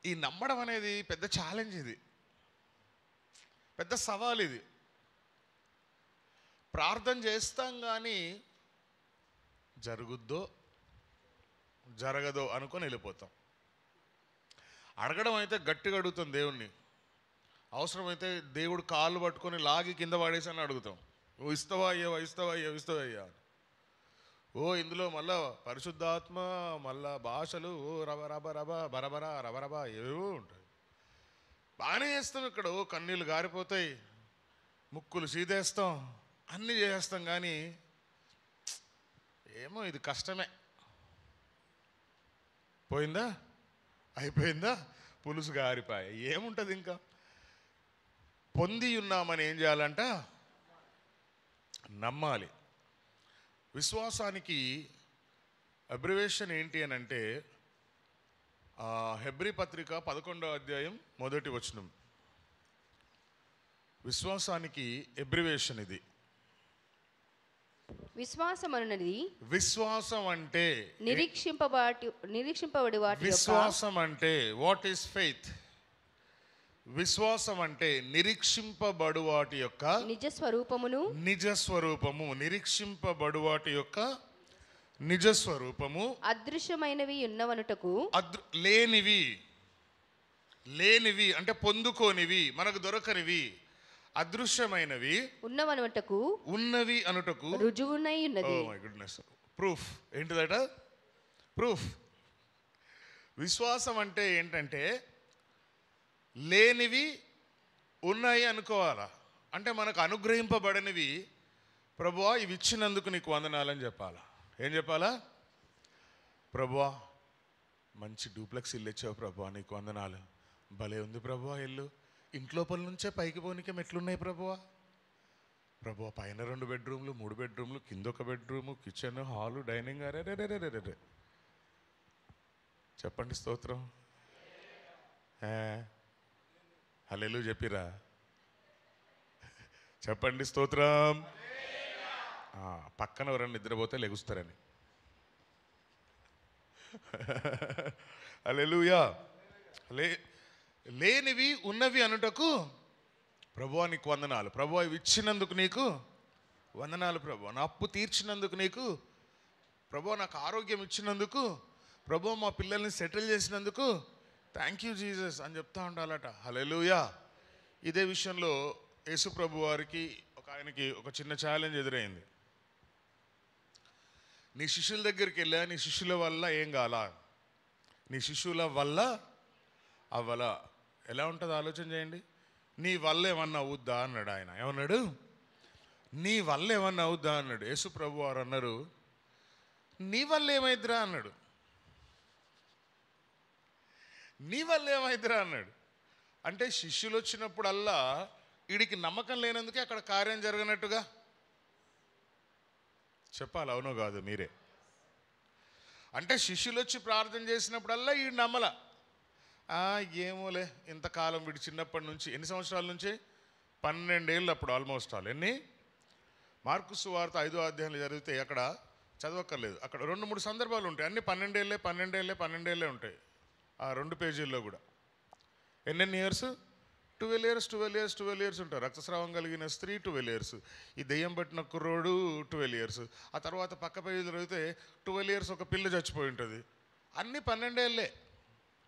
ఈ నమ్మడం అనేది పెద్ద ఛాలెంజ్, ఇది పెద్ద సవాల్. ఇది ప్రార్థన చేస్తాం కానీ జరుగుద్దో జరగదో అనుకొని వెళ్ళిపోతాం. అడగడం అయితే గట్టిగా అడుగుతాం దేవుణ్ణి. అవసరమైతే దేవుడు కాళ్ళు పట్టుకొని లాగి కింద పడేసి అని అడుగుతాం. ఓ ఇస్తావా అయ్యావా, ఇస్తావా అయ్యావా, ఇస్తావా అయ్యా. ఓ ఇందులో మళ్ళా పరిశుద్ధాత్మ, మళ్ళా భాషలు, ఓ రబ రబ రబ బరబర రబరబ ఏవో ఉంటాయి. బాగానే చేస్తాం. ఇక్కడ ఓ కన్నీళ్ళు గారిపోతాయి, ముక్కులు సీదేస్తాం, అన్నీ చేస్తాం. కానీ ఏమో ఇది కష్టమే. పోయిందా, అయిపోయిందా, పులుసు గారిపాయ, ఏముంటుంది ఇంకా. పొంది ఉన్నామని ఏం చేయాలంట? నమ్మాలి. విశ్వాసానికి అబ్రివేషన్ ఏంటి అని అంటే హెబ్రీ పత్రిక 11వ అధ్యాయం 1వ వచనం. విశ్వాసానికి అబ్రివేషన్ ఇది. విశ్వాసం అనున్నది, విశ్వాసం అంటే నిరీక్షింపబడి వాటి. విశ్వాసం అంటే వాట్ ఈస్ ఫెయిత్? విశ్వాసం అంటే నిరీక్షింపబడు వాటి యొక్క నిజస్వరూపమును. నిజస్వరూపము. నిరీక్షింపబడు వాటి యొక్క నిజస్వరూపము. అదృశ్యమైనవి ఉన్నవనుటకు. లేనివి, లేనివి అంటే పొందుకోనివి, మనకు దొరకనివి. అదృశ్యమైనవి ఉన్నవనుటకు, ఉన్నవి అనుటకు రుజువునై ఉన్నది. Oh my goodness. ప్రూఫ్ ఏంటిదట? ప్రూఫ్. విశ్వాసం అంటే ఏంటంటే లేనివి ఉన్నాయి అనుకోవాలా. అంటే మనకు అనుగ్రహింపబడనివి, ప్రభువా ఇవి ఇచ్చినందుకు నీకు వందనాలని చెప్పాలా. ఏం చెప్పాలా? ప్రభువా మంచి డూప్లెక్స్ ఇల్లు ఇచ్చావు ప్రభువా, నీకు వందనాలు. భలే ఉంది ప్రభువా ఇల్లు, ఇంట్లోపల నుంచే పైకి పోనీకే మెట్లున్నాయి ప్రభువా. ప్రభువా పైన 2 బెడ్రూమ్లు, 3 బెడ్రూమ్లు, కింద 1 బెడ్రూము, కిచెన్, హాలు, డైనింగ్. అరే చెప్పండి స్తోత్రం. హల్లెలూయా చెప్పిరా? చెప్పండి స్తోత్రం. పక్కన ఎవరన్నా నిద్రపోతే లెగుస్తారని. హల్లెలూయా. లేనివి ఉన్నవి అనుటకు ప్రభువా నీకు వందనాలు. ప్రభువా ఇవి ఇచ్చినందుకు నీకు వందనాలు. ప్రభువా నా అప్పు తీర్చినందుకు నీకు, ప్రభువా నాకు ఆరోగ్యం ఇచ్చినందుకు, ప్రభువా మా పిల్లల్ని సెటిల్ చేసినందుకు థ్యాంక్ యూ జీసస్ అని చెప్తా ఉండాలట. హల్లెలూయా. ఇదే విషయంలో యేసు ప్రభు వారికి ఆయనకి ఒక చిన్న ఛాలెంజ్ ఎదురైంది. నీ శిష్యుల దగ్గరికి వెళ్ళా, నీ శిష్యుల వల్ల ఏం కాలా, నీ శిష్యుల వల్ల అవ్వలా. ఎలా ఉంటుంది ఆలోచన చేయండి. నీ వల్ల ఏమన్నా అవుద్దా అన్నాడు ఆయన. ఏమన్నాడు? నీ వల్ల ఏమన్నా అవుద్దా అన్నాడు. యేసు ప్రభు వారు అన్నారు, నీ వల్ల ఏమైద్దిరా అన్నాడు. నీ వల్ల ఏమైద్దిరా అన్నాడు. అంటే శిష్యులు వచ్చినప్పుడల్లా వీడికి నమ్మకం లేనందుకే అక్కడ కార్యం జరగనట్టుగా చెప్పాలి. అవునో కాదు మీరే? అంటే శిష్యులు వచ్చి ప్రార్థన చేసినప్పుడల్లా ఈ నమ్మల. ఏమోలే ఇంతకాలం వీడి చిన్నప్పటి నుంచి, ఎన్ని సంవత్సరాల నుంచి? 12 ఏళ్ళు అప్పుడు ఆల్మోస్ట్ ఆల్. ఎన్ని? మార్కు సువార్త 5వ అధ్యాయంలో జరిగితే అక్కడ చదవక్కర్లేదు, అక్కడ 2-3 సందర్భాలు ఉంటాయి. అన్ని 12 ఏళ్ళే ఉంటాయి ఆ 2 పేజీల్లో కూడా. ఎన్నెన్ని ఇయర్స్? 12 ఇయర్స్ ఉంటారు. రక్తస్రావం కలిగిన స్త్రీ 12 ఇయర్స్, ఈ దెయ్యం పట్టిన కుర్రోడు 12 ఇయర్స్, ఆ తర్వాత పక్క పేజీలు చదివితే 12 ఇయర్స్ ఒక పిల్ల చచ్చిపోయి ఉంటుంది. అన్నీ 12 ఏళ్ళే.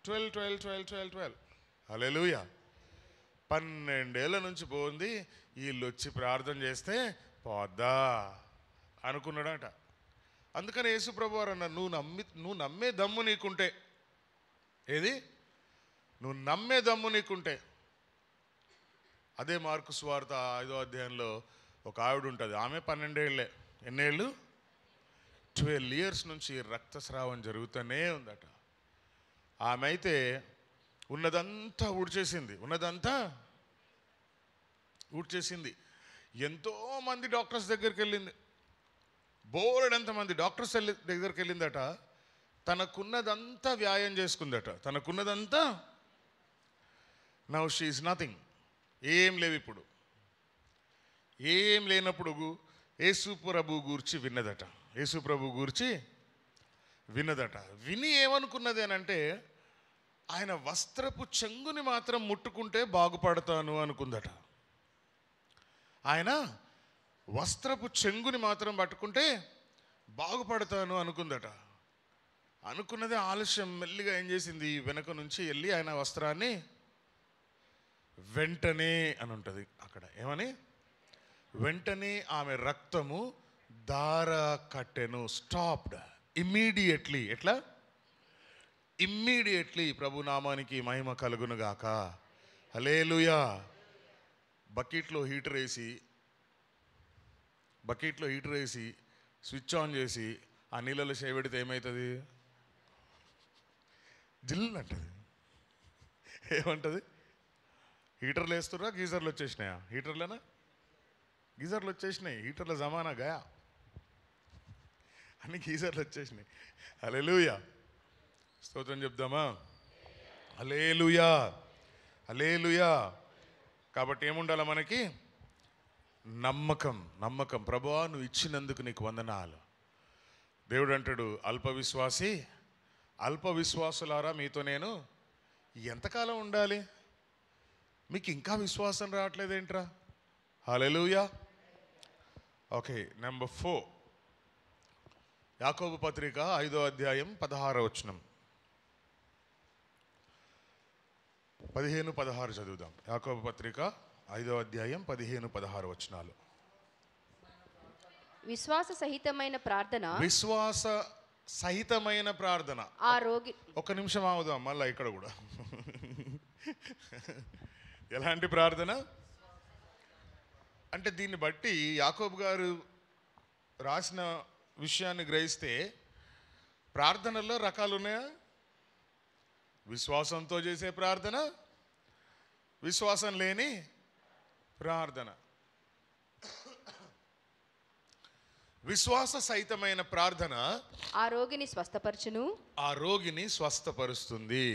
12. హల్లెలూయా. 12 ఏళ్ళ నుంచి పోంది. వీళ్ళు వచ్చి ప్రార్థన చేస్తే పోద్దా అనుకున్నాడట. అందుకని యేసు ప్రభు వారు అన్నారు, నువ్వు నమ్మే దమ్ము నీకుంటే, ఏది? నువ్వు నమ్మే దమ్ము నీకుంటే. అదే మార్కు సువార్త 5వ అధ్యాయంలో ఒక ఆవిడ ఉంటుంది. ఆమె 12 ఏళ్ళే. ఎన్నేళ్ళు? 12 ఇయర్స్ నుంచి రక్తస్రావం జరుగుతూనే ఉందట. ఆమె అయితే ఉన్నదంతా ఊడ్చేసింది. ఎంతోమంది డాక్టర్స్ దగ్గరికి వెళ్ళింది. బోలెడంతమంది డాక్టర్స్ దగ్గరికి వెళ్ళిందట, తనకున్నదంతా వ్యాయామం చేసుకుందట, తనకున్నదంతా. నౌ షీ ఈజ్ నథింగ్, ఏం లేవు ఇప్పుడు. ఏం లేనప్పుడు యేసు ప్రభు గూర్చి విన్నదట, యేసు ప్రభు గూర్చి విన్నదట. విని ఏమనుకున్నది అని అంటే, ఆయన వస్త్రపు చెంగుని మాత్రం ముట్టుకుంటే బాగుపడతాను అనుకుందట. ఆయన వస్త్రపు చెంగుని మాత్రం పట్టుకుంటే బాగుపడతాను అనుకుందట. అనుకున్నదే ఆలస్యం. మెల్లిగా ఏం చేసింది, వెనక నుంచి వెళ్ళి ఆయన వస్త్రాన్ని వెంటనే అని ఉంటుంది అక్కడ, ఏమని? వెంటనే ఆమె రక్తము దార కట్టెను. Stopped immediately. ఎట్లా? ఇమ్మీడియట్లీ. ప్రభు నామానికి మహిమ కలుగునుగాక. హల్లెలూయా. బకెట్లో హీటర్ వేసి స్విచ్ ఆన్ చేసి ఆ నీళ్ళలో చేయబెడితే ఏమవుతుంది? జిల్ అంటది. ఏమంటుంది? హీటర్లు వేస్తుర్రా, గీజర్లు వచ్చేసినాయా? హీటర్లేనా? గీజర్లు వచ్చేసినాయి. హీటర్ల జమానా గయా, అన్ని గీజర్లు వచ్చేసినాయి. హల్లెలూయా. స్తోత్రం చెప్దామా? హల్లెలూయా, హల్లెలూయా. కాబట్టి ఏముండాలి మనకి? నమ్మకం. నమ్మకం. ప్రభువా నువ్వు ఇచ్చినందుకు నీకు వందనాలు. దేవుడు అంటాడు, అల్ప విశ్వాసులారా మీతో నేను ఎంతకాలం ఉండాలి? మీకు ఇంకా విశ్వాసం రావట్లేదేంట్రా? హల్లెలూయా. ఓకే, నెంబర్ 4, యాకోబు పత్రిక 5వ అధ్యాయం 16వ వచనం. 15-16 చదువుదాం. యాకోబు పత్రిక 5వ అధ్యాయం 15-16 వచనాలు. విశ్వాస సహితమైన ప్రార్థన. ఆ రోగి, ఒక్క నిమిషం ఆగుదాం మళ్ళీ ఇక్కడ కూడా. ఎలాంటి ప్రార్థన అంటే, దీన్ని బట్టి యాకోబు గారు రాసిన విషయాన్ని గ్రహిస్తే ప్రార్థనల్లో రకాలు ఉన్నాయా? విశ్వాసంతో చేసే ప్రార్థన, విశ్వాసం లేని ప్రార్థన. విశ్వాస సహితమైన ప్రార్థన ఆ రోగిని స్వస్థపరచును. ఆ రోగిని స్వస్థపరుస్తుంది.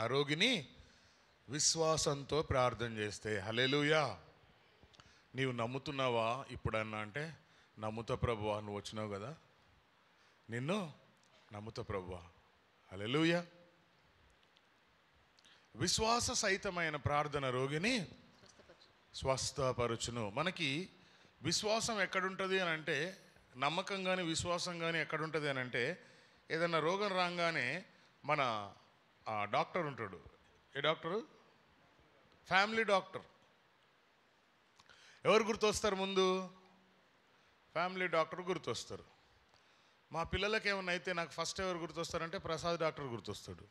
ఆ రోగిని విశ్వాసంతో ప్రార్థన చేస్తే. హల్లెలూయా. నీవు నమ్ముతున్నావా ఇప్పుడన్నా అంటే, నమ్ముతా ప్రభువా, నువ్వు వచ్చినావు కదా, నిన్ను నమ్ముతా ప్రభువా. హల్లెలూయా. విశ్వాస సహితమైన ప్రార్థన రోగిని స్వస్థపరచును. మనకి విశ్వాసం ఎక్కడుంటుంది అని అంటే, నమ్మకం కానీ విశ్వాసం కానీ ఎక్కడుంటుంది అని అంటే, ఏదైనా రోగం రాగానే మన డాక్టర్ ఉంటాడు. ఏ డాక్టరు? Family doctor. ఎవరు గుర్తొస్తారు ముందు? ఫ్యామిలీ డాక్టర్ గుర్తొస్తారు. మా పిల్లలకి ఏమన్నా అయితే నాకు ఫస్ట్ ఎవరు గుర్తొస్తారంటే ప్రసాద్ డాక్టర్ గుర్తొస్తాడు.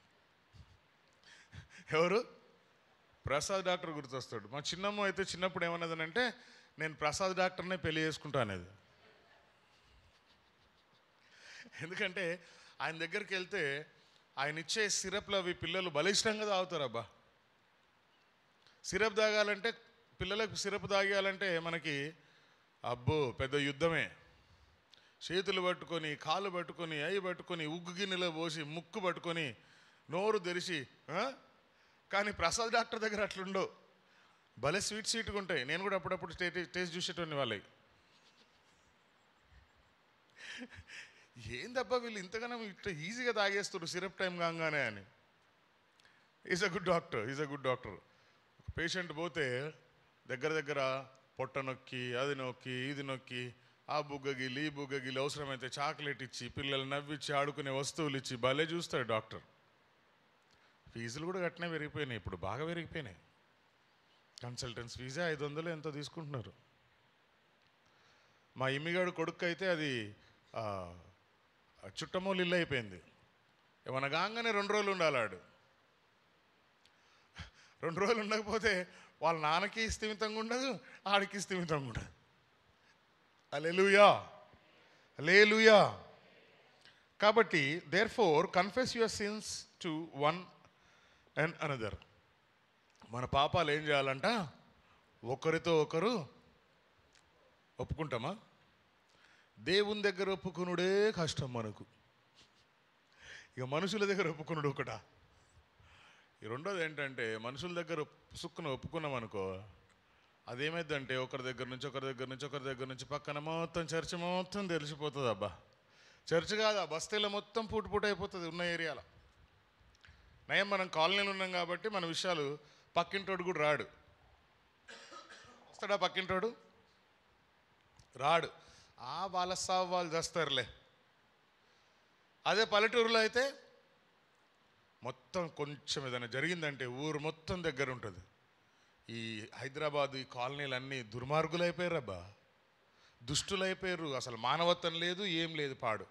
ఎవరు? ప్రసాద్ డాక్టర్ గుర్తొస్తాడు. మా చిన్నమ్మ అయితే చిన్నప్పుడు ఏమన్నదనంటే, నేను ప్రసాద్ డాక్టర్నే పెళ్లి చేసుకుంటా అనేది. ఎందుకంటే ఆయన దగ్గరికి వెళ్తే ఆయన ఇచ్చే సిరప్లు అవి పిల్లలు బలిష్టంగా తాగుతారు. అబ్బా, సిరప్ తాగాలంటే, పిల్లలకు సిరప్ తాగాలంటే మనకి అబ్బో పెద్ద యుద్ధమే. చేతులు పట్టుకొని, కాళ్ళు పట్టుకొని, అవి పట్టుకొని, ఉగ్గు గిన్నెలో పోసి, ముక్కు పట్టుకొని, నోరు తెరిచి. కానీ ప్రసాద్ డాక్టర్ దగ్గర అట్లుండవు. భలే స్వీట్గా ఉంటాయి. నేను కూడా అప్పుడప్పుడు టేస్ట్ చూసేటోని వాళ్ళకి. ఏందబ్బా వీళ్ళు ఇంతగానో ఇట్లా ఈజీగా తాగేస్తారు సిరప్ టైం కాగానే అని. Is a good doctor. Patient పోతే దగ్గర పొట్ట నొక్కి, అది నొక్కి, ఇది నొక్కి, ఆ బుగ్గగిలి, ఈ బుగ్గగిలి, అవసరమైతే చాక్లెట్ ఇచ్చి, పిల్లలు నవ్విచ్చి, ఆడుకునే వస్తువులు ఇచ్చి భలే చూస్తాడు డాక్టర్. ఫీజులు కూడా గట్టినే పెరిగిపోయినాయి, ఇప్పుడు బాగా పెరిగిపోయినాయి. కన్సల్టెన్స్ ఫీజే 500 ఎంతో తీసుకుంటున్నారు. మా ఇమ్మిగాడు కొడుకు అయితే అది చుట్టమూలు ఇల్లు అయిపోయింది. ఏమన్నా కాగానే 2 రోజులు ఉండాలాడు. 2 రోజులు ఉండకపోతే వాళ్ళ నాన్నకి స్థిమితంగా ఉండదు, ఆడికి స్థిమితంగా ఉండదు. హల్లెలూయా, హల్లెలూయా. కాబట్టి therefore confess your sins to one and another. మన పాపాలు ఏం చేయాలంట? ఒకరితో ఒకరు ఒప్పుకుంటామా? దేవుని దగ్గర ఒప్పుకునుడే కష్టం మనకు. ఇక మనుషుల దగ్గర ఒప్పుకునుడు ఒకట. ఈ రెండోది ఏంటంటే, మనుషుల దగ్గర ఒప్పుకున్నాం అనుకో, అదేమైందంటే ఒకరి దగ్గర నుంచి పక్కన మొత్తం చర్చ్ మొత్తం తెలిసిపోతుంది. అబ్బా, చర్చ్ కాదా, బస్తీలో మొత్తం పూట అయిపోతుంది ఉన్న ఏరియాలో. నయం మనం కాలనీలు ఉన్నాం కాబట్టి మన విషయాలు పక్కింటోడు కూడా రాడు. వస్తాడా పక్కింటోడు? రాడు. వాళ్ళ సావు వాళ్ళు చేస్తారులే. అదే పల్లెటూరులో అయితే మొత్తం కొంచెం ఏదైనా జరిగిందంటే ఊరు మొత్తం దగ్గర ఉంటుంది. ఈ హైదరాబాద్ ఈ కాలనీలన్నీ దుర్మార్గులు అయిపోయారు. అబ్బా, దుష్టులు అయిపోయారు. అసలు మానవత్వం లేదు, ఏం లేదు, పాడు.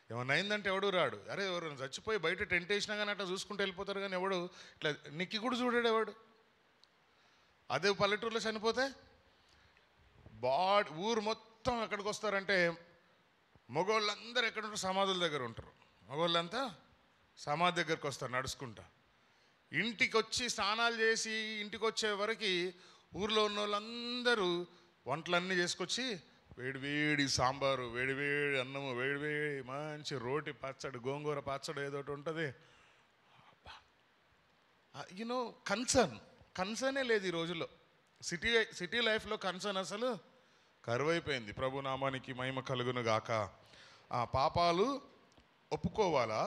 ఏమన్నా అయిందంటే ఎవడు రాడు. అరే ఎవరైనా చచ్చిపోయి బయట టెంట్ వేసినా కానీ అట్లా చూసుకుంటూ వెళ్ళిపోతారు, కానీ ఎవడు ఇట్లా నిక్కి కూడా చూడాడు ఎవడు. అదే పల్లెటూరులో చనిపోతే ఊరు మొత్తం ఎక్కడికి వస్తారంటే, మగవాళ్ళందరూ ఎక్కడ ఉంటారు? సమాధుల దగ్గర ఉంటారు. మగవాళ్ళంతా సమాధి దగ్గరికి వస్తారు నడుచుకుంటా. ఇంటికి వచ్చి స్నానాలు చేసి ఇంటికి వచ్చే వరకు ఊర్లో ఉన్న వాళ్ళందరూ వంటలన్నీ చేసుకొచ్చి వేడివేడి సాంబారు, వేడివేడి అన్నము, వేడివేడి మంచి రోటి పచ్చడి, గోంగూర పచ్చడి ఏదో ఒకటి ఉంటుంది. యూనో కన్సర్నే లేదు ఈ రోజుల్లో. సిటీ లైఫ్లో కన్సర్న్ అసలు కరువైపోయింది. ప్రభు నామానికి మహిమ కలుగును గాక. పాపాలు ఒప్పుకోవాలా,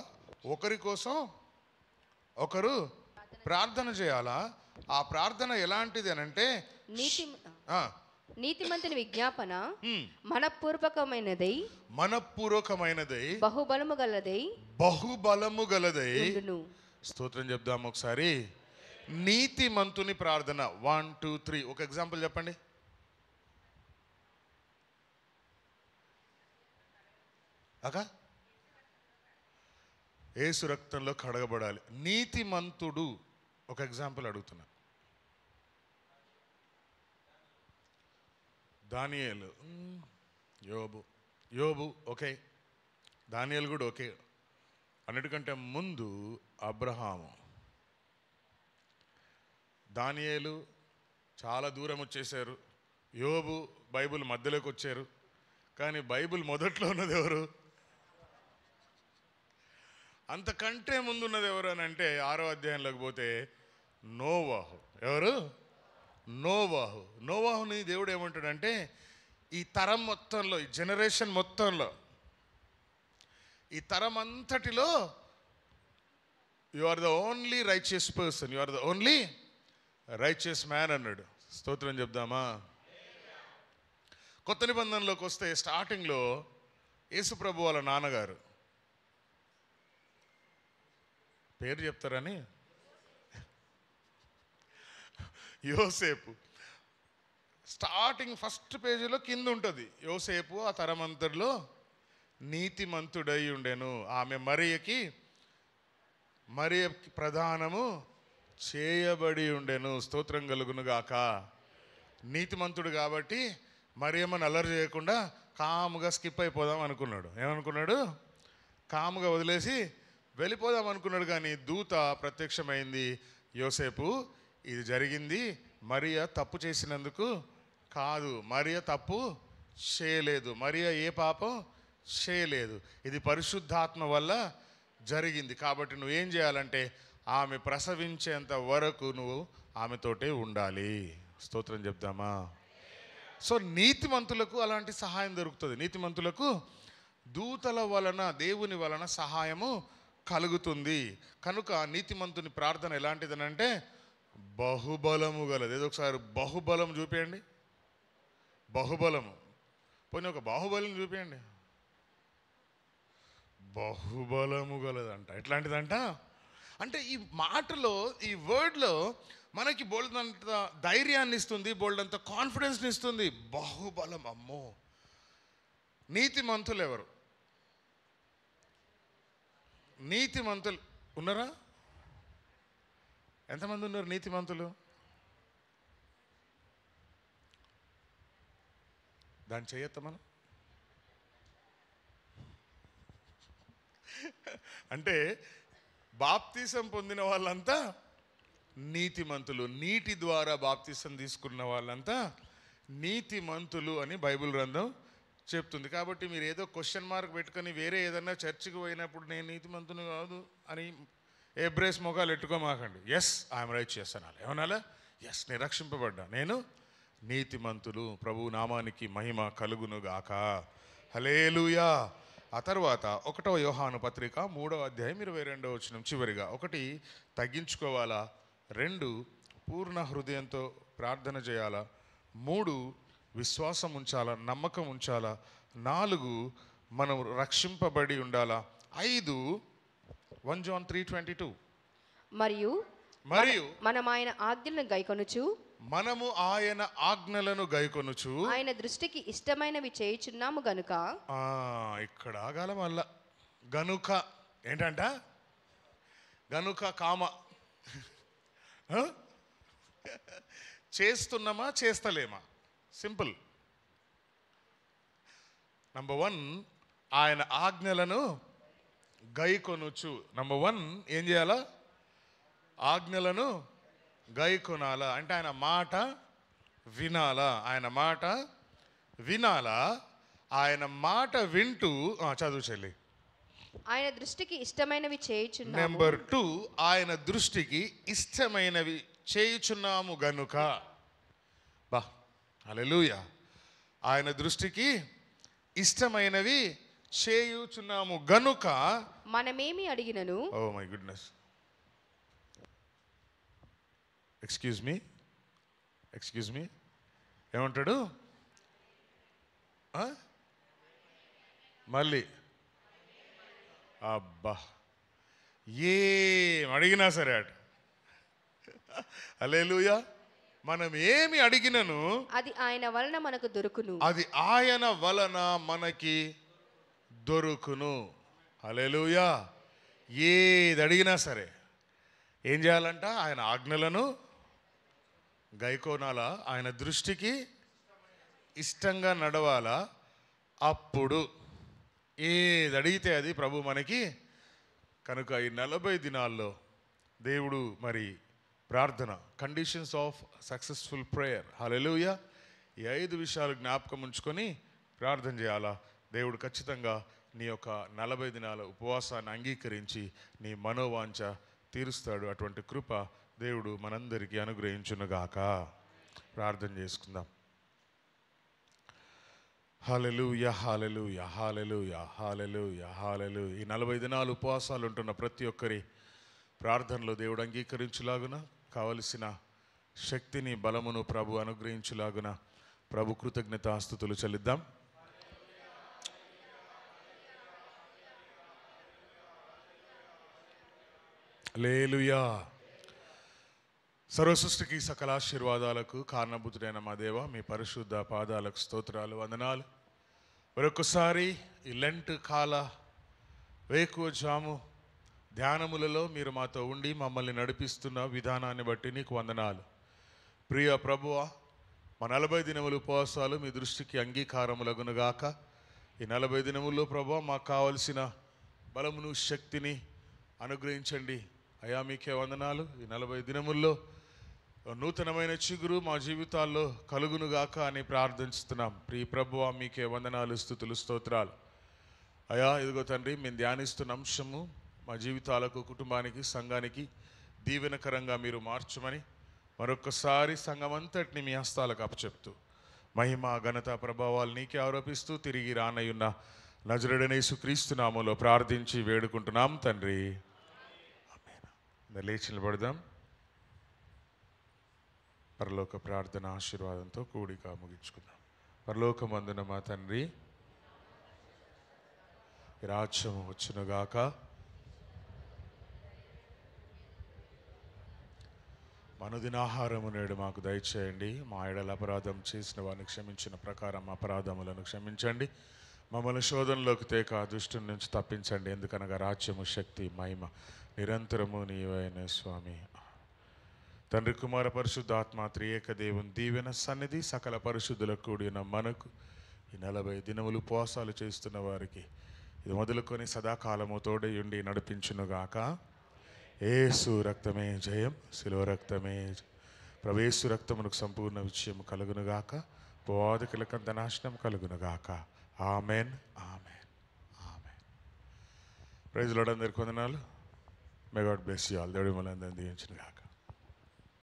ఒకరి కోసం ఒకరు ప్రార్థన చేయాలా. ఆ ప్రార్థన ఎలాంటిది అని అంటే, నీతిమంతుని విజ్ఞాపన మనపూర్వకమైనదై బహుబలము గలదై. స్తోత్రం చెప్దాం ఒకసారి. నీతిమంతుని ప్రార్థన 1 2 3 ఒక ఎగ్జాంపుల్ చెప్పండి. యేసు రక్తంలో కడగబడాలి. నీతిమంతుడు ఒక ఎగ్జాంపుల్ అడుగుతున్నా. దానియేలు, యోబు ఓకే, దానియేలు కూడా ఓకే. అన్నిటికంటే ముందు అబ్రహాము. దానియేలు చాలా దూరం వచ్చేసారు. యోబు బైబిల్ మధ్యలోకి వచ్చారు. కానీ బైబిల్ మొదట్లో ఉన్నది ఎవరు? అంతకంటే ముందున్నది ఎవరు అని అంటే 6వ అధ్యాయంలోకి పోతే నోవాహు. ఎవరు? నోవాహుని దేవుడు ఏమంటాడంటే, ఈ తరం మొత్తంలో, ఈ జనరేషన్ మొత్తంలో, ఈ తరం అంతటిలో you are the only righteous person, you are the only righteous man అన్నాడు. స్తోత్రం చెప్దామా? కొత్త నిబంధనలోకి వస్తే స్టార్టింగ్లో యేసుప్రభు వాళ్ళ నాన్నగారు పేరు చెప్తారని, యోసేపు. స్టార్టింగ్ ఫస్ట్ పేజీలో కింద ఉంటుంది యోసేపు ఆ తరమంతటిలో నీతిమంతుడై ఉండెను. ఆమె మరియకి ప్రధానము చేయబడి ఉండెను. స్తోత్రం కలుగును గాక. నీతిమంతుడు కాబట్టి మరియమ్మని అల్లరి చేయకుండా కాముగా స్కిప్ అయిపోదాం అనుకున్నాడు. ఏమనుకున్నాడు? కాముగా వదిలేసి వెళ్ళిపోదాం అనుకున్నాడు. కానీ దూత ప్రత్యక్షమైంది. యోసేపు, ఇది జరిగింది మరియ తప్పు చేసినందుకు కాదు, మరియ తప్పు చేయలేదు, మరియ ఏ పాపం చేయలేదు, ఇది పరిశుద్ధాత్మ వల్ల జరిగింది. కాబట్టి నువ్వేం చేయాలంటే ఆమె ప్రసవించేంత వరకు నువ్వు ఆమెతోటే ఉండాలి. స్తోత్రం చెప్దామా? సో నీతిమంతులకు అలాంటి సహాయం దొరుకుతుంది. నీతిమంతులకు దూతల వలన, దేవుని వలన సహాయము కలుగుతుంది. కనుక నీతిమంతుని ప్రార్థన ఎలాంటిదనంటే బహుబలము గలది. ఏదో ఒకసారి బహుబలం చూపించండి. బహుబలము పోనీ ఒక బాహుబలం చూపించండి. బహుబలము గలదంట. ఎట్లాంటిదంట అంటే ఈ మాటలో, ఈ వర్డ్లో మనకి బోల్డంత ధైర్యాన్ని ఇస్తుంది, బోల్డంత కాన్ఫిడెన్స్ని ఇస్తుంది. బహుబలం. అమ్మో, నీతిమంతులు ఎవరు? నీతిమంతులు ఉన్నారా? ఎంతమంది ఉన్నారు నీతిమంతులు? దాన్ని చేయొత్తా మనం? అంటే బాప్తీసం పొందిన వాళ్ళంతా నీతిమంతులు. నీటి ద్వారా బాప్తీసం తీసుకున్న వాళ్ళంతా నీతిమంతులు అని బైబిల్ గ్రంథం చెప్తుంది. కాబట్టి మీరు ఏదో క్వశ్చన్ మార్క్ పెట్టుకొని వేరే ఏదన్నా చర్చికి పోయినప్పుడు నేను నీతిమంతుని కాదు అని ఏబ్రేస్ మొఖాలు ఎట్టుకోమాకండి. ఎస్ ఐఎమ్ రైచియస్ అనాలి. ఏమనాలా? ఎస్ నేను రక్షింపబడ్డా, నేను నీతిమంతులు, ప్రభు నామానికి మహిమ కలుగునుగాక. హల్లెలూయా. ఆ తర్వాత 1వ యోహాను పత్రిక 3వ అధ్యాయం 22వ వచనం చివరిగా, 1 తగ్గించుకోవాలా, 2 పూర్ణ హృదయంతో ప్రార్థన చేయాలా, 3 విశ్వాసం ఉంచాలా, నమ్మకం ఉంచాలా, 4 మనం రక్షింపబడి ఉండాలా, 5 1 John 3:22 మరియు మరియు మనం ఆయన ఆజ్ఞలను గైకొనుచు మనము ఆయన ఆజ్ఞలను గైకొనుచు ఆయన దృష్టికి ఇష్టమైనవి చేయుచున్నాము గనుక. ఇక్కడ ఆగాల మళ్ళా గనుక ఏంటంట? గనుక కామ చేస్తున్నామా చేస్తలేమా? సింపుల్. నంబర్ 1 ఆయన ఆజ్ఞలను గైకొనుచు. నంబర్ 1 ఏం చేయాలా? ఆజ్ఞలను గైకొనాలా. అంటే ఆయన మాట వినాలా. ఆయన మాట వినాలా. ఆయన మాట వింటూ చదువు చెల్లి. ఆయన దృష్టికి ఇష్టమైనవి చేయుచున్నాము. నెంబర్ 2 ఆయన దృష్టికి ఇష్టమైనవి చేయుచున్నాము గనుక. బా హల్లెలూయా. ఆయన దృష్టికి ఇష్టమైనవి చేయుచున్నాము గనుక మనమేమి అడిగినను. Oh my goodness. Excuse me ఏమంటాడు? మళ్ళీ అబ్బా ఏం అడిగినా సరే అటు. హల్లెలూయా. మనం ఏమి అడిగినను అది ఆయన వలన మనకు దొరుకును. అది ఆయన వలన మనకి దొరుకును. హల్లెలూయా. ఏది అడిగినా సరే ఏం చేయాలంట? ఆయన ఆజ్ఞలను గైకోనాలా, ఆయన దృష్టికి ఇష్టంగా నడవాలా. అప్పుడు ఏది అడిగితే అది ప్రభు మనకి. కనుక ఈ 40 దినాల్లో దేవుడు మరి ప్రార్థన, కండిషన్స్ ఆఫ్ సక్సెస్ఫుల్ ప్రేయర్. హల్లెలూయా. ఈ 5 విషయాలు జ్ఞాపకం ఉంచుకొని ప్రార్థన చేయాలా. దేవుడు ఖచ్చితంగా నీ యొక్క 40 దినాల ఉపవాసాన్ని అంగీకరించి నీ మనోవాంఛ తీరుస్తాడు. అటువంటి కృప దేవుడు మనందరికీ అనుగ్రహించునుగాక. ప్రార్థన చేసుకుందాం. హల్లెలూయా, హల్లెలూయా, హల్లెలూయా, హల్లెలూయా, హల్లెలూయా. ఈ 40 దినాలు ఉపవాసాలు ఉంటున్న ప్రతి ఒక్కరి ప్రార్థనలో దేవుడు అంగీకరించులాగున, కావలసిన శక్తిని బలమును ప్రభు అనుగ్రహించులాగున ప్రభు కృతజ్ఞతాస్తుతులు చెల్లిద్దాం. హల్లెలూయా. సర్వసృష్టికి సకల ఆశీర్వాదాలకు కారణభూతుడైన మా దేవ, మీ పరిశుద్ధ పాదాలకు స్తోత్రాలు, వందనాలు. మరొకసారి ఈ లెంట్ కాల వేకువజాము ధ్యానములలో మీరు మాతో ఉండి మమ్మల్ని నడిపిస్తున్న విధానాన్ని బట్టి నీకు వందనాలు. ప్రియ ప్రభువా, మా 40 దినములు ఉపవాసాలు మీ దృష్టికి అంగీకారములగునుగాక. ఈ 40 దినముల్లో ప్రభువా మాకు కావలసిన బలమును శక్తిని అనుగ్రహించండి అయ్యా. మీకే వందనాలు. ఈ 40 దినముల్లో నూతనమైన చిగురు మా జీవితాల్లో కలుగునుగాక అని ప్రార్థిస్తున్నాం. ప్రియ ప్రభువా, మీకే వందనాలు, స్తుతులు, స్తోత్రాలు అయ్యా. ఇదిగో తండ్రి, మేము ధ్యానిస్తున్న అంశము మా జీవితాలకు, కుటుంబానికి, సంఘానికి దీవెనకరంగా మీరు మార్చమని మరొకసారి సంఘం అంతటిని మీ హస్తాలకు అప్పచెప్తూ మహిమ, ఘనత, ప్రభావాలు నీకే ఆరోపిస్తూ తిరిగి రానయ్యున్న నజరుడైన యేసుక్రీస్తు నామములో ప్రార్థించి వేడుకుంటున్నాం తండ్రి. ఆమేన్. లేచి నిలబడదాం. పరలోక ప్రార్థన ఆశీర్వాదంతో కూడిక ముగించుకుందాం. పరలోకమందున మా తండ్రి, రాజ్యము వచ్చునుగాక. అనుదినాహారము నేడు మాకు దయచేయండి. మా ఎడల అపరాధం చేసిన వారిని క్షమించిన ప్రకారం అపరాధములను క్షమించండి. మమ్మల్ని శోధనలోకి తేక దుష్టుని నుంచి తప్పించండి. ఎందుకనగా రాజ్యము, శక్తి, మహిమ నిరంతరము నీవైన స్వామి. తండ్రి, కుమార, పరిశుద్ధాత్మ త్రియేక దేవుని దీవెన సన్నిధి సకల పరిశుద్ధులకు కూడిన మనకు ఈ 40 దినములు ఉపవాసాలు చేస్తున్న వారికి ఇది మొదలుకొని సదాకాలము తోడయుండి నడిపించునుగాక. యేసు రక్తమే జయం, శిలువ రక్తమే ప్రభు యేసు రక్తమునకు సంపూర్ణ విజయం కలుగునుగాక. పోవాదికులకంత నాశనం కలుగునుగాక. Amen amen amen. Praise Lord, అందరికి వందనాలు. May God bless you all. దేవుడి మిమ్మల్ని అందరిని దీవించును గాక.